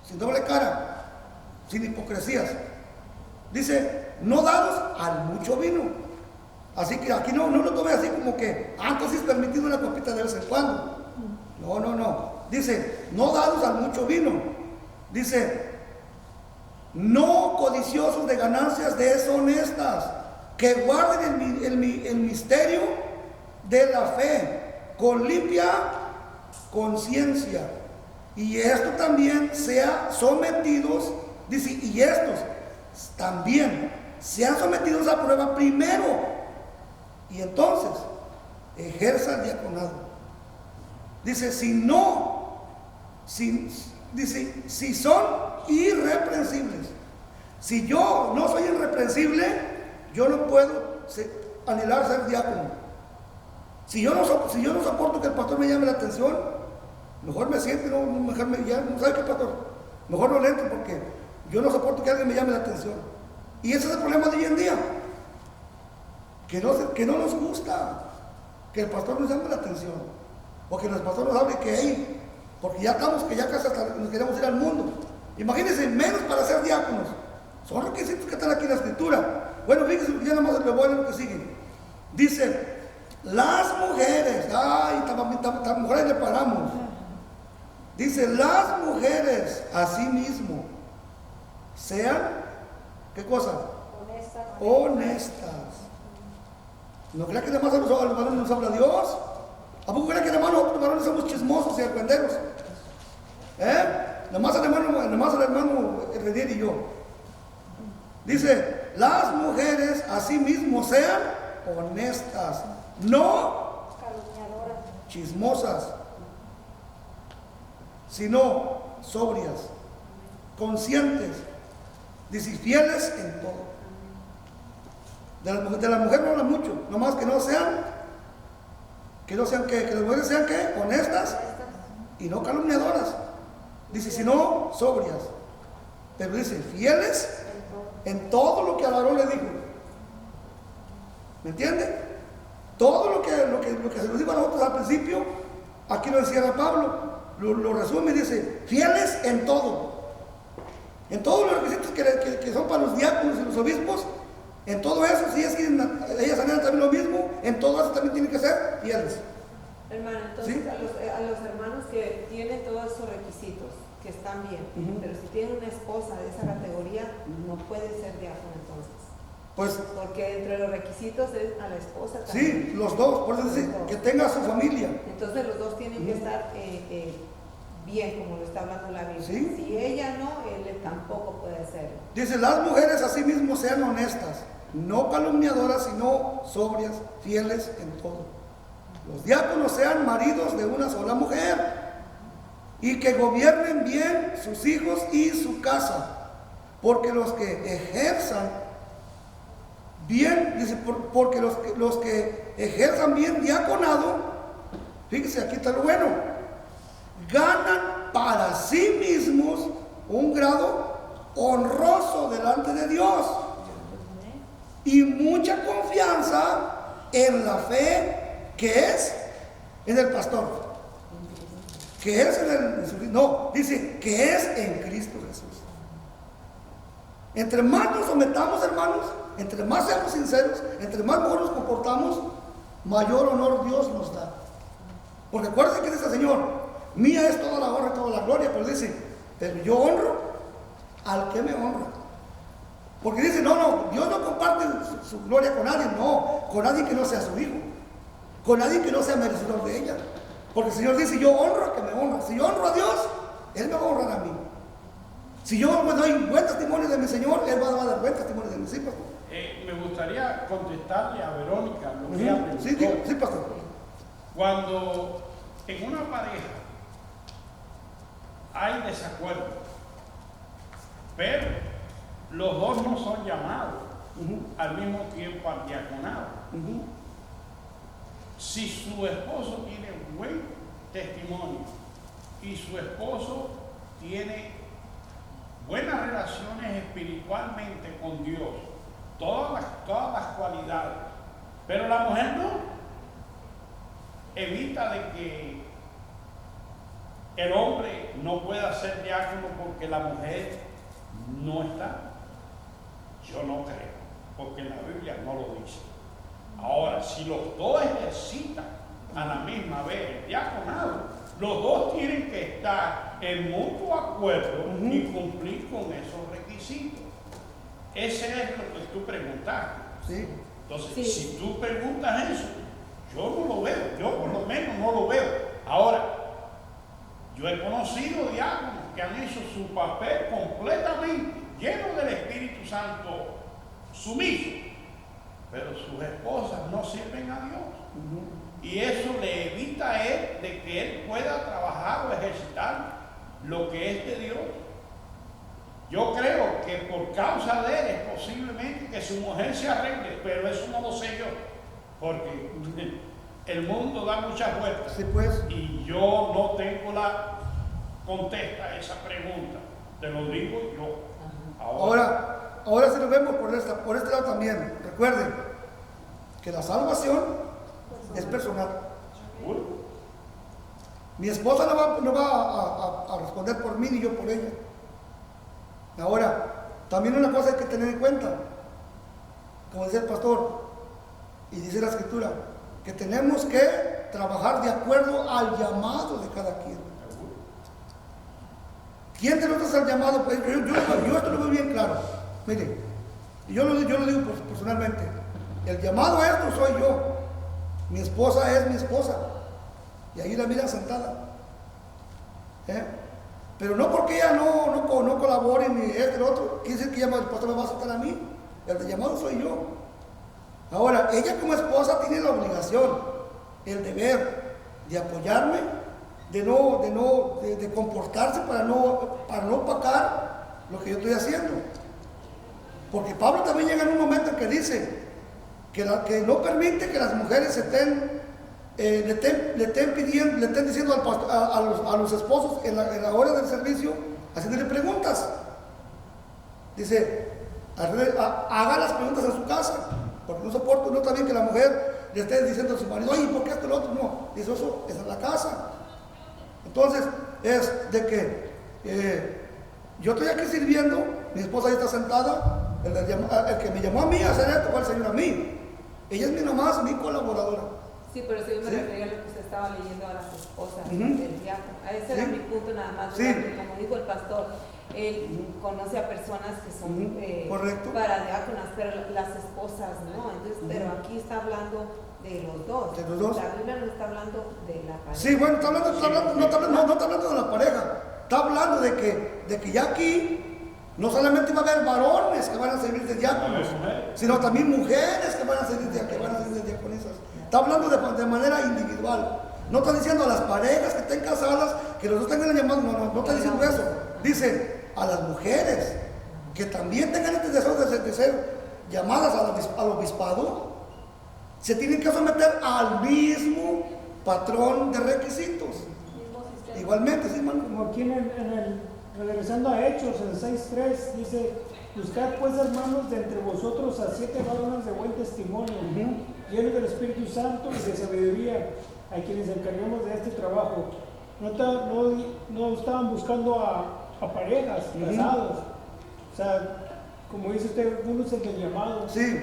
sin doble cara, sin hipocresías. Dice, no dados al mucho vino. Así que aquí no lo tome así como que, entonces es permitido una copita de vez en cuando. No. Dice, no dados al mucho vino. Dice, no codiciosos de ganancias deshonestas, que guarden el misterio de la fe con limpia conciencia. Y esto también sea sometidos, dice, y estos también sean sometidos a prueba primero, y entonces ejerza el diaconado. Dice, si son irreprensibles. Si yo no soy irreprensible, yo no puedo anhelar ser diácono. Si yo no soporto que el pastor me llame la atención, mejor me siento, no ¿sabe qué, pastor? Mejor no le entro porque yo no soporto que alguien me llame la atención. Y ese es el problema de hoy en día. Que no nos gusta que el pastor nos llame la atención. O que el pastor nos hable que porque ya casi hasta nos queremos ir al mundo. Imagínense, menos para ser diáconos. Son requisitos que están aquí en la escritura. Bueno, fíjense, ya nada más le voy a leer lo que sigue. Dice, las mujeres, tan mujeres le paramos. Dice, las mujeres asimismo sean, ¿qué cosa? Honestas. ¿No creen que además a los varones nos habla Dios? ¿A poco creen que además nosotros varones somos chismosos y argüenderos? Nomás el hermano Rediel y yo. Dice, las mujeres asimismo sean honestas, no chismosas, sino sobrias, conscientes, dice, fieles en todo. De la mujer no habla mucho, nomás que las mujeres sean ¿qué? Honestas y no calumniadoras. Dice, sino sobrias. Pero dice, fieles en todo lo que al varón le dijo. ¿Me entiende? Todo lo que se nos dijo a nosotros al principio, aquí lo decía Pablo, lo resume y dice, fieles en todo. En todos los requisitos que son para los diáconos y los obispos, en todo eso, si ellas anhelan también lo mismo, en todo eso también tienen que ser fieles. Hermano, entonces ¿Sí? a los hermanos que tienen todos esos requisitos, que están bien, pero si tienen una esposa de esa categoría, no puede ser diácono entonces. Pues, porque entre los requisitos es a la esposa también. sí, los dos, por eso decir, que tenga su familia. Entonces los dos tienen que estar bien, como lo está hablando la Biblia. ¿Sí? Si ella no, él tampoco puede hacerlo. Dice, las mujeres asimismo sean honestas, no calumniadoras, sino sobrias, fieles en todo. Los diáconos sean maridos de una sola mujer y que gobiernen bien sus hijos y su casa, porque los que ejerzan bien, dice, porque los que ejerzan bien diaconado, fíjese, aquí está lo bueno, ganan para sí mismos un grado honroso delante de Dios y mucha confianza en la fe que es en el pastor, que es dice que es en Cristo Jesús. Entre más nos sometamos, hermanos, entre más seamos sinceros, entre más mejor nos comportamos, mayor honor Dios nos da. Porque acuérdense que dice el Señor, mía es toda la honra y toda la gloria, pero dice, pero yo honro al que me honra. Porque dice, no, Dios no comparte su gloria con nadie, no, con nadie que no sea su hijo, con nadie que no sea merecedor de ella. Porque el Señor dice, yo honro al que me honra. Si yo honro a Dios, Él me va a honrar a mí. Si yo me doy buen testimonio de mi Señor, Él va a dar buen testimonio de mis hijos. Me gustaría contestarle a Verónica lo que ella preguntó. Sí, pastor. Cuando en una pareja hay desacuerdo, pero los dos no son llamados al mismo tiempo al diaconado. Si su esposo tiene buen testimonio y su esposo tiene buenas relaciones espiritualmente con Dios, todas las cualidades, pero la mujer no, evita de que el hombre no pueda ser diácono porque la mujer no está. Yo no creo, porque la Biblia no lo dice. Ahora, si los dos ejercitan a la misma vez el diaconado, los dos tienen que estar en mutuo acuerdo y cumplir con esos requisitos. Ese es lo que tú preguntaste. Sí. Entonces, si tú preguntas eso, yo no lo veo, yo por lo menos no lo veo. Ahora, yo he conocido diáconos que han hecho su papel completamente lleno del Espíritu Santo, sumiso, pero sus esposas no sirven a Dios. Y eso le evita a él de que él pueda trabajar o ejercitar lo que es de Dios. Yo creo que por causa de él es posiblemente que su mujer se arregle, pero eso no lo sé yo, porque el mundo da muchas vueltas. Sí, pues. Y yo no tengo la contesta a esa pregunta, te lo digo yo. Ahora si lo vemos por este lado también, recuerden que la salvación es personal. ¿Seguro? Mi esposa no va a responder por mí ni yo por ella. Ahora, también una cosa hay que tener en cuenta, como dice el pastor y dice la escritura, que tenemos que trabajar de acuerdo al llamado de cada quien. ¿Quién de nosotros es el llamado? Pues yo esto lo veo bien claro. Mire, yo lo digo personalmente. El llamado a esto soy yo. Mi esposa es mi esposa. Y ahí la miran sentada. Pero no porque ella no colabore ni este ni otro, quiere decir que el pastor me va a sentar a mí. El llamado soy yo. Ahora, ella como esposa tiene la obligación, el deber de apoyarme, de comportarse para no opacar lo que yo estoy haciendo. Porque Pablo también llega en un momento en que dice que no permite que las mujeres le estén diciendo al pastor, a los esposos en la hora del servicio, haciéndole preguntas. Dice, haga las preguntas en su casa, porque no soporto, no está bien que la mujer le esté diciendo a su marido, oye, ¿por qué esto y lo otro? No, dice, eso es en la casa. Entonces, es de que yo estoy aquí sirviendo, mi esposa ahí está sentada, el que me llamó a mí a hacer esto fue el Señor a mí. Ella es mi nomás, mi colaboradora. Sí, pero si yo me ¿Sí? refería a lo que usted estaba leyendo a las esposas Ujú. del diácono. Ese era Sí. mi punto nada más. Sí. Porque como dijo el pastor, él conoce a personas que son Correcto. para diáconas, pero las esposas no. Entonces, pero aquí está hablando de los dos. De los dos. La Biblia no está hablando de la pareja. Sí, bueno, no está hablando de la pareja, está hablando de que ya aquí no solamente va a haber varones que van a servir de diáconos, sino también mujeres que van a servir de diaconisas. Está hablando de manera individual. No está diciendo a las parejas que estén casadas que los dos tengan el llamado, no está diciendo eso. Dice a las mujeres que también tengan este deseo de ser llamadas al obispado, se tienen que someter al mismo patrón de requisitos. Igualmente, sí, hermano. Como aquí regresando a Hechos, en 6:3, dice, buscad pues, hermanos, de entre vosotros a 7 varones de buen testimonio, llenos del Espíritu Santo y de sabiduría, a quienes encarguemos de este trabajo. No estaban buscando a parejas, casados. O sea, como dice usted, uno es el del llamado. Sí,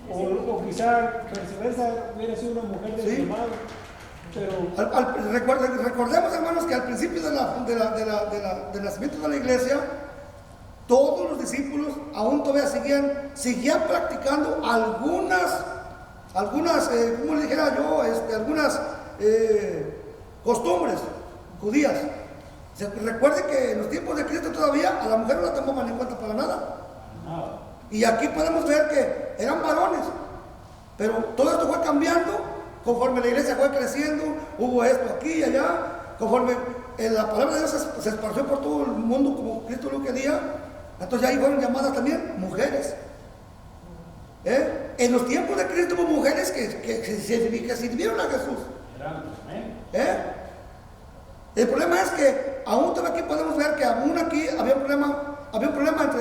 O quizá viceversa hubiera sido una mujer del Sí. llamado. Pero recordemos, hermanos, que al principio del nacimiento de la iglesia, todos los discípulos aún todavía seguían practicando algunas, como le dijera yo, algunas costumbres judías. Recuerde que en los tiempos de Cristo todavía a la mujer no la tomaban en cuenta para nada. Y aquí podemos ver que eran varones, pero todo esto fue cambiando conforme la iglesia fue creciendo. Hubo esto aquí y allá, conforme la palabra de Dios se esparció por todo el mundo como Cristo lo quería. Entonces ahí fueron llamadas también mujeres. En los tiempos de Cristo hubo mujeres que sirvieron a Jesús. El problema es que aún todavía aquí podemos ver que aún aquí había un problema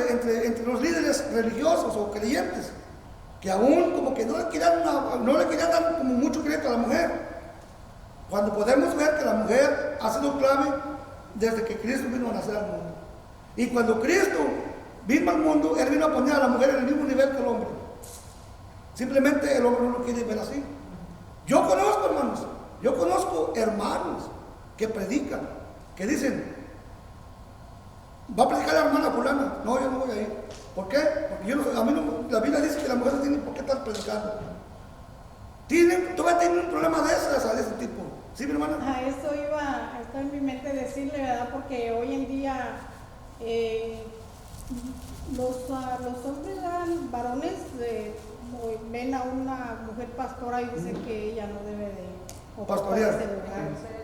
entre los líderes religiosos o creyentes, que aún como que no le querían dar como mucho crédito a la mujer, cuando podemos ver que la mujer ha sido clave desde que Cristo vino a nacer al mundo. Y cuando Cristo vino al mundo, Él vino a poner a la mujer en el mismo nivel que el hombre. Simplemente el hombre no lo quiere ver así. Yo conozco hermanos que predican, que dicen, va a predicar la hermana fulana. No, yo no voy a ir. ¿Por qué? Porque la Biblia dice que la mujer no tiene por qué estar predicando. Todavía tienen un problema de ese tipo. ¿Sí, mi hermana? A eso está en mi mente decirle, ¿verdad? Porque hoy en día los hombres, varones, ven a una mujer pastora y dicen que ella no debe de ocupar Pastorear. ese lugar.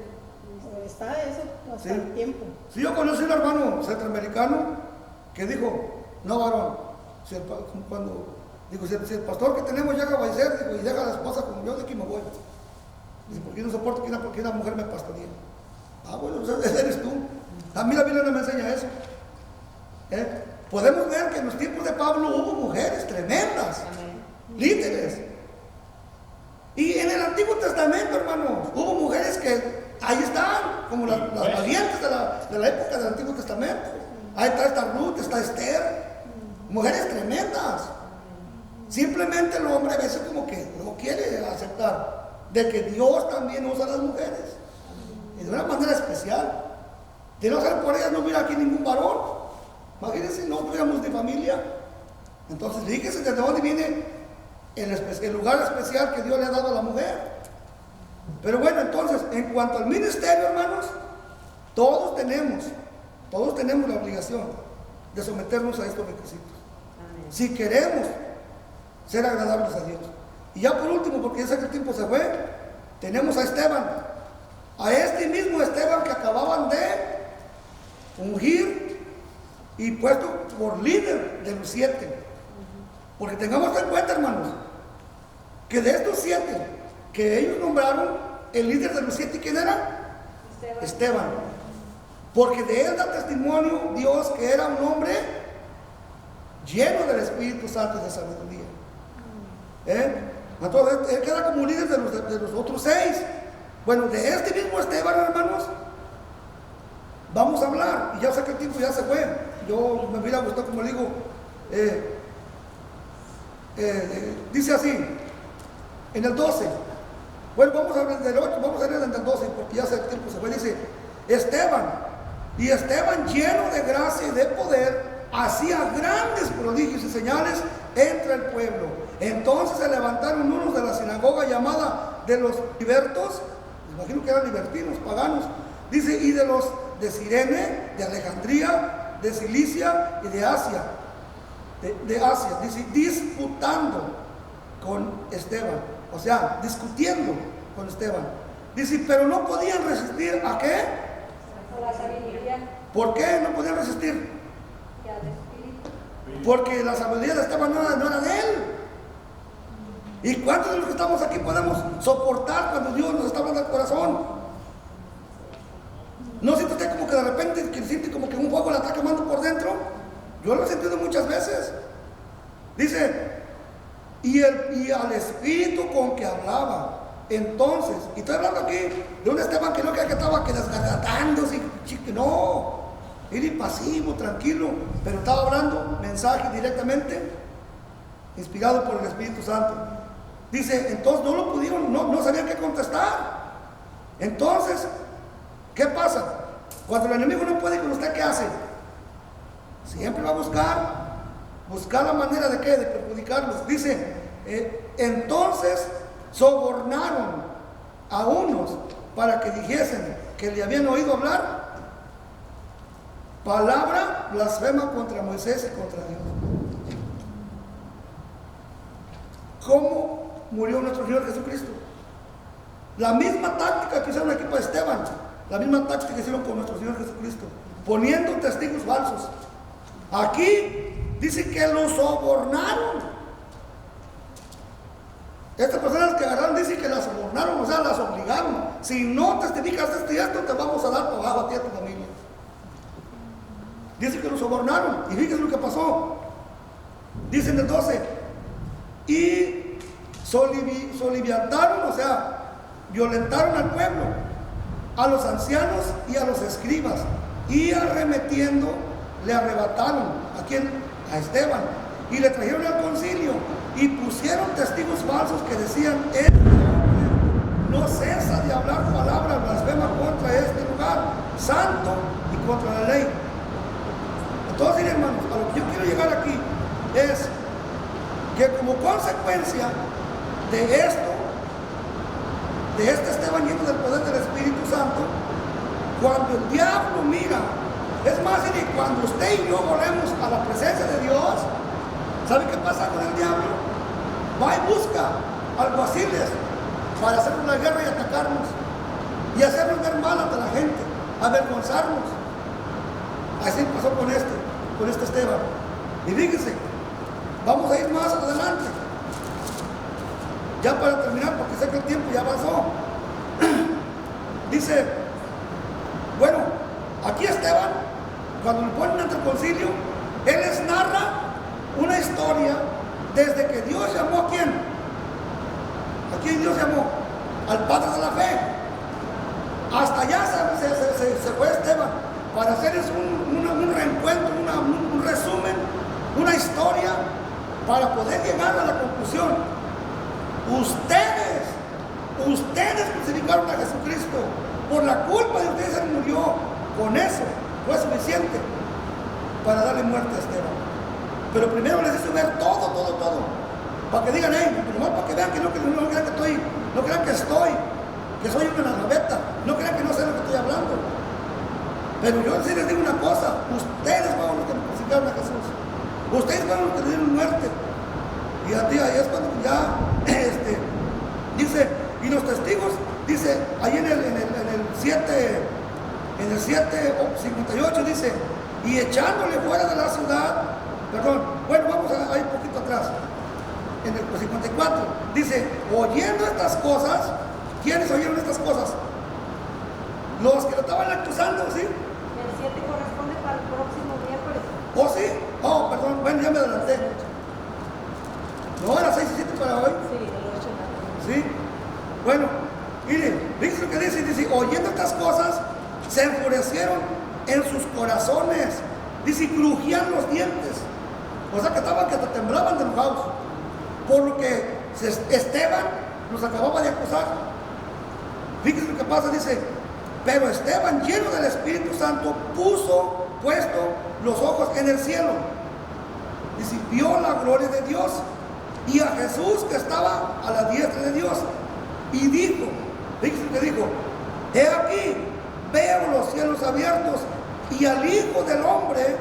Está eso hasta el tiempo. Sí, yo conocí un hermano centroamericano que dijo, no varón, si el pastor que tenemos llega a fallecer, y deja a la esposa como yo, de aquí me voy. Dice, porque no soporto que una mujer me pastoree. Bueno, pues eres tú. A mí la Biblia no me enseña eso. Podemos ver que en los tiempos de Pablo hubo mujeres tremendas, líderes. Y en el Antiguo Testamento, hermanos, hubo mujeres que ahí están, como las valientes de la época del Antiguo Testamento. Ahí está esta Ruth, está Esther, mujeres tremendas. Simplemente el hombre a veces como que no quiere aceptar de que Dios también usa a las mujeres y de una manera especial. De no ser por ellas no hubiera aquí ningún varón. Imagínense, no tuviéramos de familia. Entonces fíjense desde dónde viene el lugar especial que Dios le ha dado a la mujer. Pero bueno, entonces, en cuanto al ministerio, hermanos, todos tenemos la obligación de someternos a estos requisitos. Si queremos ser agradables a Dios. Y ya por último, porque ya sé que el tiempo se fue, tenemos a Esteban. A este mismo Esteban que acababan de ungir y puesto por líder de los 7. Porque tengamos en cuenta, hermanos, que de estos 7 que ellos nombraron, el líder de los 7, ¿quién era? Esteban. Porque de él da testimonio Dios que era un hombre lleno del Espíritu Santo y de sabiduría. Entonces, él queda como líder de los otros 6. Bueno, de este mismo Esteban, hermanos, vamos a hablar. Y ya sé que el tiempo ya se fue. Yo me hubiera gustado, como le digo, dice así, en el 12. Bueno, vamos a hablar del 8, vamos a leer en el 12, porque ya sé que el tiempo se fue. Dice, Esteban lleno de gracia y de poder, hacía grandes prodigios y señales entre el pueblo. Entonces se levantaron unos de la sinagoga llamada de los libertos, me imagino que eran libertinos, paganos, dice, y de los de Cirene, de Alejandría, de Cilicia y de Asia, dice, disputando con Esteban, o sea, discutiendo con Esteban. Dice, pero no podían resistir ¿a qué? La sabiduría. ¿Por qué no podían resistir? Porque la sabiduría de Esteban no era de él. ¿Y cuántos de los que estamos aquí podemos soportar cuando Dios nos está hablando al corazón? ¿No siente usted como que de repente que siente como que un fuego le está quemando por dentro? Yo lo he sentido muchas veces. Dice, y al espíritu con que hablaba. Entonces, y estoy hablando aquí de un Esteban que no que estaba que desgarratándose, no, era impasivo, tranquilo, pero estaba hablando mensaje directamente inspirado por el Espíritu Santo. Dice, entonces no lo pudieron, no sabían qué contestar. Entonces, ¿qué pasa? Cuando el enemigo no puede con usted, ¿qué hace? Siempre va a buscar la manera de qué, de perjudicarlos. Dice, entonces sobornaron a unos para que dijesen que le habían oído hablar palabra blasfema contra Moisés y contra Dios. ¿Cómo murió nuestro Señor Jesucristo? La misma táctica que usaron aquí para Esteban, la misma táctica que hicieron con nuestro Señor Jesucristo, poniendo testigos falsos. Aquí dice que los sobornaron. Estas personas que agarraron dicen que las sobornaron, o sea, las obligaron. Si no testificas esto y esto, te vamos a dar para abajo a ti y a tu familia. Dice que los sobornaron. Y fíjense lo que pasó. Dice en el 12. Y soliviantaron, o sea, violentaron al pueblo, a los ancianos y a los escribas. Y arremetiendo, le arrebataron. ¿A quién? A Esteban. Y le trajeron al concilio. Y pusieron testigos falsos que decían, este hombre no cesa de hablar palabras blasfemas contra este lugar santo y contra la ley. Entonces, hermanos, a lo que yo quiero llegar aquí es que como consecuencia de esto, de este Esteban lleno del poder del Espíritu Santo, cuando el diablo mira, es más, y cuando usted y yo volvemos a la presencia de Dios, ¿sabe qué pasa con el diablo? Va y busca alguaciles para hacer una guerra y atacarnos y hacernos ver mal ante la gente, avergonzarnos. Así pasó con este Esteban. Y fíjense, vamos a ir más adelante. Ya para terminar, porque sé que el tiempo ya avanzó. Dice, bueno, aquí Esteban, cuando le ponen ante el concilio, él les narra una historia desde que Dios llamó a quién. ¿A quién Dios llamó? Al Padre de la Fe. Hasta allá se fue Esteban para hacerles un reencuentro, un resumen, una historia para poder llegar a la conclusión. Ustedes crucificaron a Jesucristo. Por la culpa de ustedes Él murió. Con eso fue suficiente para darle muerte a Esteban. Pero primero les hizo ver todo. Para que digan, nomás para que vean que no crean que soy un analfabeta, no crean que no sé lo que estoy hablando. Pero yo sí les digo una cosa, ustedes fueron los que crucificaron a Jesús. Ustedes fueron los que le dieron muerte. Y ahí es cuando ya, dice, y los testigos, dice, ahí en el 7:58 dice, y echándole fuera de la ciudad, bueno, vamos a ir un poquito atrás, en el 54, dice, oyendo estas cosas, ¿quiénes oyeron estas cosas? Los que lo estaban acusando, ¿sí? El 7 corresponde para el próximo miércoles. ¿Oh, sí? Oh, perdón, bueno, ya me adelanté. No, era 6 y 7 para hoy. Sí, el 8 Bueno, miren, dice lo que dice, oyendo estas cosas, se enfurecieron en sus corazones, dice, y crujían los dientes. O sea que estaban que hasta temblaban de enojados. Por lo que Esteban los acababa de acusar. Fíjense lo que pasa, dice, pero Esteban, lleno del Espíritu Santo, puesto los ojos en el cielo. Dice, vio la gloria de Dios y a Jesús que estaba a la diestra de Dios. Y dijo, fíjense lo que dijo, he aquí, veo los cielos abiertos y al Hijo del Hombre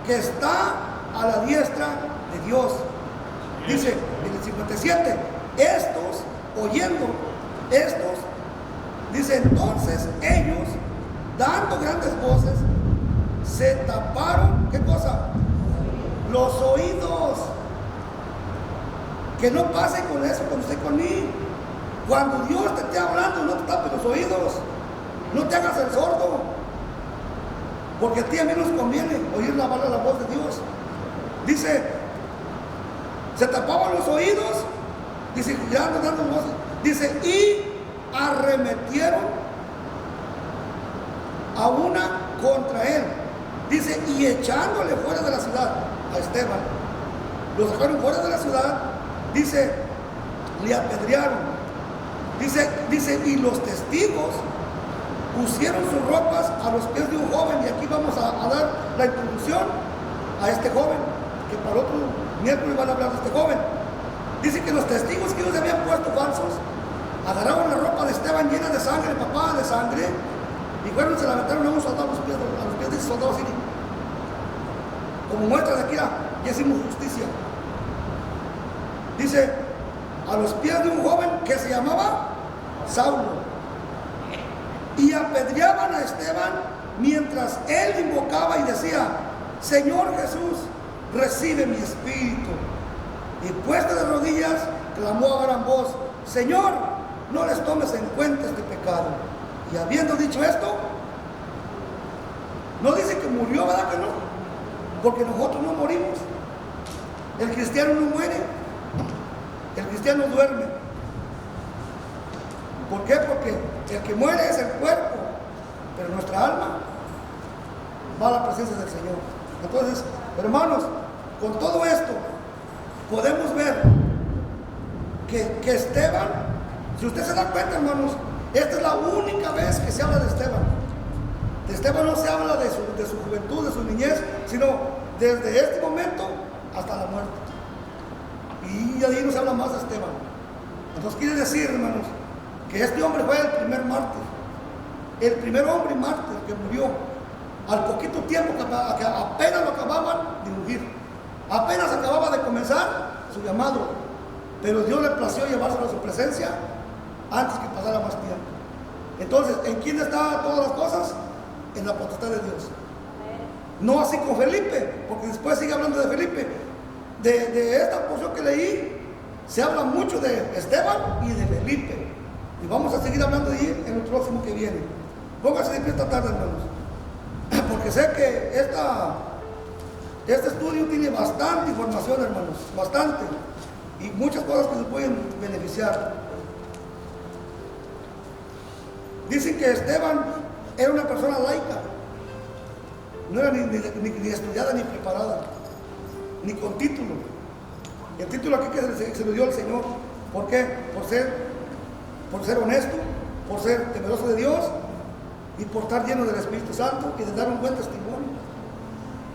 que está a la diestra de Dios. Dice en el 57, dice, entonces ellos, dando grandes voces, se taparon, ¿qué cosa? Los oídos. Que no pase con eso cuando esté conmigo. Cuando Dios te esté hablando, no te tapes los oídos. No te hagas el sordo. Porque a ti y a mí nos conviene oír la voz de Dios. Dice, se tapaban los oídos, dice, dando voces. Dice, y arremetieron a una contra él. Dice, y echándole fuera de la ciudad a Esteban, lo sacaron fuera de la ciudad. Dice, le apedrearon. Dice, y los testigos pusieron sus ropas a los pies de un joven. Y aquí vamos a dar la introducción a este joven, que para otro miércoles van a hablar de este joven. Dice que los testigos que ellos habían puesto falsos agarraron la ropa de Esteban llena de sangre, empapada de sangre, y fueron, se la aventaron a un soldado a los pies de ese soldado sirio. Como muestra de que ya hicimos justicia. Dice, a los pies de un joven que se llamaba Saulo. Y apedreaban a Esteban mientras él invocaba y decía, Señor Jesús, recibe mi espíritu. Y puesto de rodillas, clamó a gran voz, Señor, no les tomes en cuenta este pecado. Y habiendo dicho esto, no dice que murió, ¿verdad que no? Porque nosotros no morimos. El cristiano no muere. El cristiano duerme. ¿Por qué? Porque el que muere es el cuerpo, pero nuestra alma va a la presencia del Señor. Entonces, hermanos, con todo esto podemos ver que Esteban, si usted se da cuenta, hermanos, esta es la única vez que se habla de Esteban. De Esteban no se habla de su juventud, de su niñez, sino desde este momento hasta la muerte. Y ahí no se habla más de Esteban. Entonces quiere decir, hermanos, que este hombre fue el primer mártir, el primer hombre mártir que murió al poquito tiempo que apenas lo acababan de ungir, apenas acababa de comenzar su llamado, pero Dios le plació llevárselo a su presencia antes que pasara más tiempo. Entonces, ¿en quién está todas las cosas? En la potestad de Dios. No así con Felipe, porque después sigue hablando de Felipe. De esta porción que leí, se habla mucho de Esteban y de Felipe. Y vamos a seguir hablando de ahí en el próximo que viene. Pónganse de pie esta tarde, hermanos. Porque sé que este estudio tiene bastante información, hermanos. Bastante. Y muchas cosas que nos pueden beneficiar. Dicen que Esteban era una persona laica. No era ni estudiada ni preparada, ni con título. El título aquí que se lo dio el Señor. ¿Por qué? Por ser honesto, por ser temeroso de Dios y por estar lleno del Espíritu Santo y de dar un buen testimonio.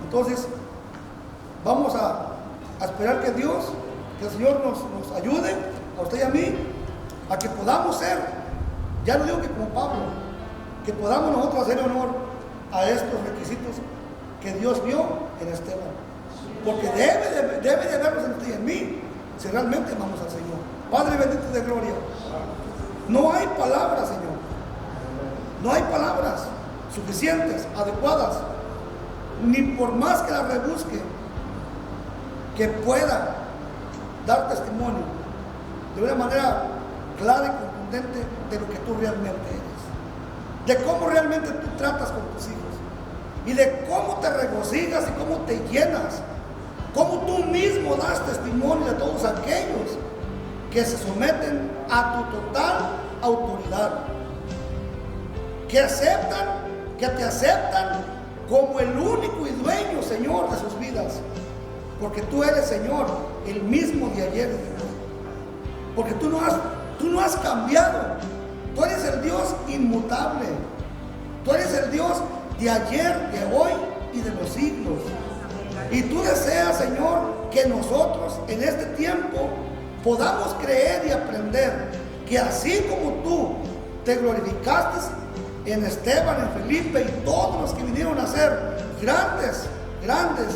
Entonces, vamos a esperar que Dios, que el Señor nos ayude, a usted y a mí, a que podamos ser, ya no digo que como Pablo, que podamos nosotros hacer honor a estos requisitos que Dios vio en Esteban. Porque debe de vernos en usted y en mí, si realmente amamos al Señor. Padre bendito de gloria, no hay palabras, Señor. No hay palabras suficientes, adecuadas, ni por más que las rebusque, que pueda dar testimonio de una manera clara y contundente de lo que tú realmente eres, de cómo realmente tú tratas con tus hijos y de cómo te regocijas y cómo te llenas, cómo tú mismo das testimonio de todos aquellos que se someten a tu total autoridad, que te aceptan como el único y dueño, Señor, de sus vidas. Porque tú eres, Señor, el mismo de ayer y de hoy. Porque tú no has cambiado. Tú eres el Dios inmutable. Tú eres el Dios de ayer, de hoy y de los siglos. Y tú deseas, Señor, que nosotros en este tiempo podamos creer y aprender que así como tú te glorificaste en Esteban, en Felipe y todos los que vinieron a ser grandes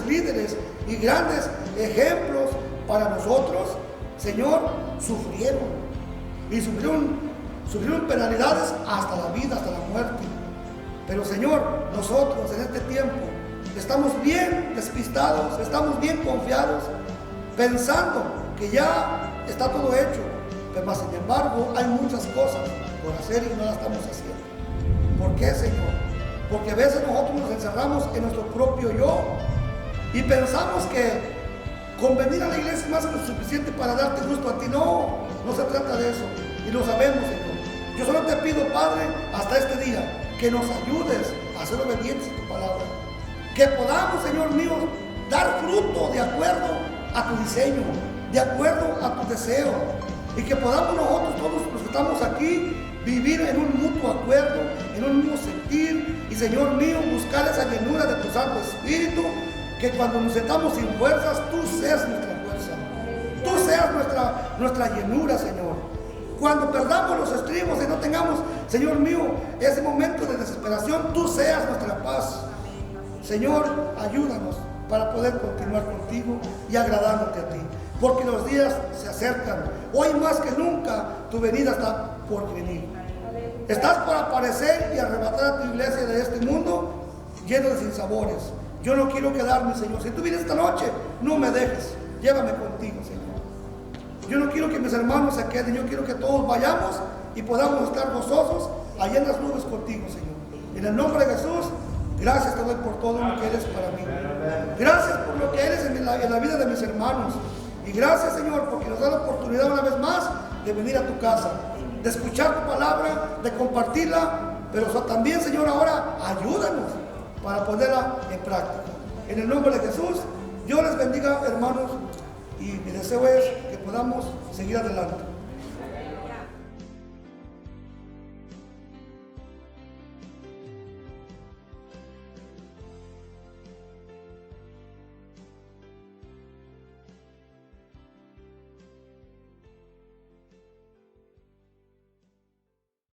líderes y grandes ejemplos para nosotros, Señor, sufrieron. Y sufrieron penalidades hasta la vida, hasta la muerte. Pero, Señor, nosotros en este tiempo estamos bien despistados, estamos bien confiados, pensando que ya está todo hecho. Pero, sin embargo, hay muchas cosas por hacer y no las estamos haciendo. ¿Por qué, Señor? Porque a veces nosotros nos encerramos en nuestro propio yo y pensamos que con venir a la iglesia es más que suficiente para darte gusto a ti. No, no se trata de eso. Y lo sabemos, Señor. Yo solo te pido, Padre, hasta este día, que nos ayudes a ser obedientes a tu palabra. Que podamos, Señor mío, dar fruto de acuerdo a tu diseño, de acuerdo a tu deseo. Y que podamos nosotros, todos los que estamos aquí, vivir en un mutuo acuerdo, en un mismo sentir. Y, Señor mío, buscar esa llenura de tu Santo Espíritu. Que cuando nos sentamos sin fuerzas, tú seas nuestra fuerza. Tú seas nuestra llenura, Señor. Cuando perdamos los estribos y no tengamos, Señor mío, ese momento de desesperación, tú seas nuestra paz. Señor, ayúdanos para poder continuar contigo y agradándote a ti. Porque los días se acercan. Hoy más que nunca tu venida está por venir. Estás por aparecer y arrebatar a tu iglesia de este mundo lleno de sinsabores. Yo no quiero quedarme, Señor. Si tú vienes esta noche, no me dejes. Llévame contigo, Señor. Yo no quiero que mis hermanos se queden. Yo quiero que todos vayamos y podamos estar gozosos allá en las nubes contigo, Señor. En el nombre de Jesús, gracias te doy por todo lo que eres para mí. Gracias por lo que eres en la vida de mis hermanos. Y gracias, Señor, porque nos da la oportunidad una vez más de venir a tu casa, de escuchar tu palabra, de compartirla. Pero también, Señor, ahora ayúdanos para ponerla en práctica. En el nombre de Jesús, Dios les bendiga, hermanos, y mi deseo es que podamos seguir adelante.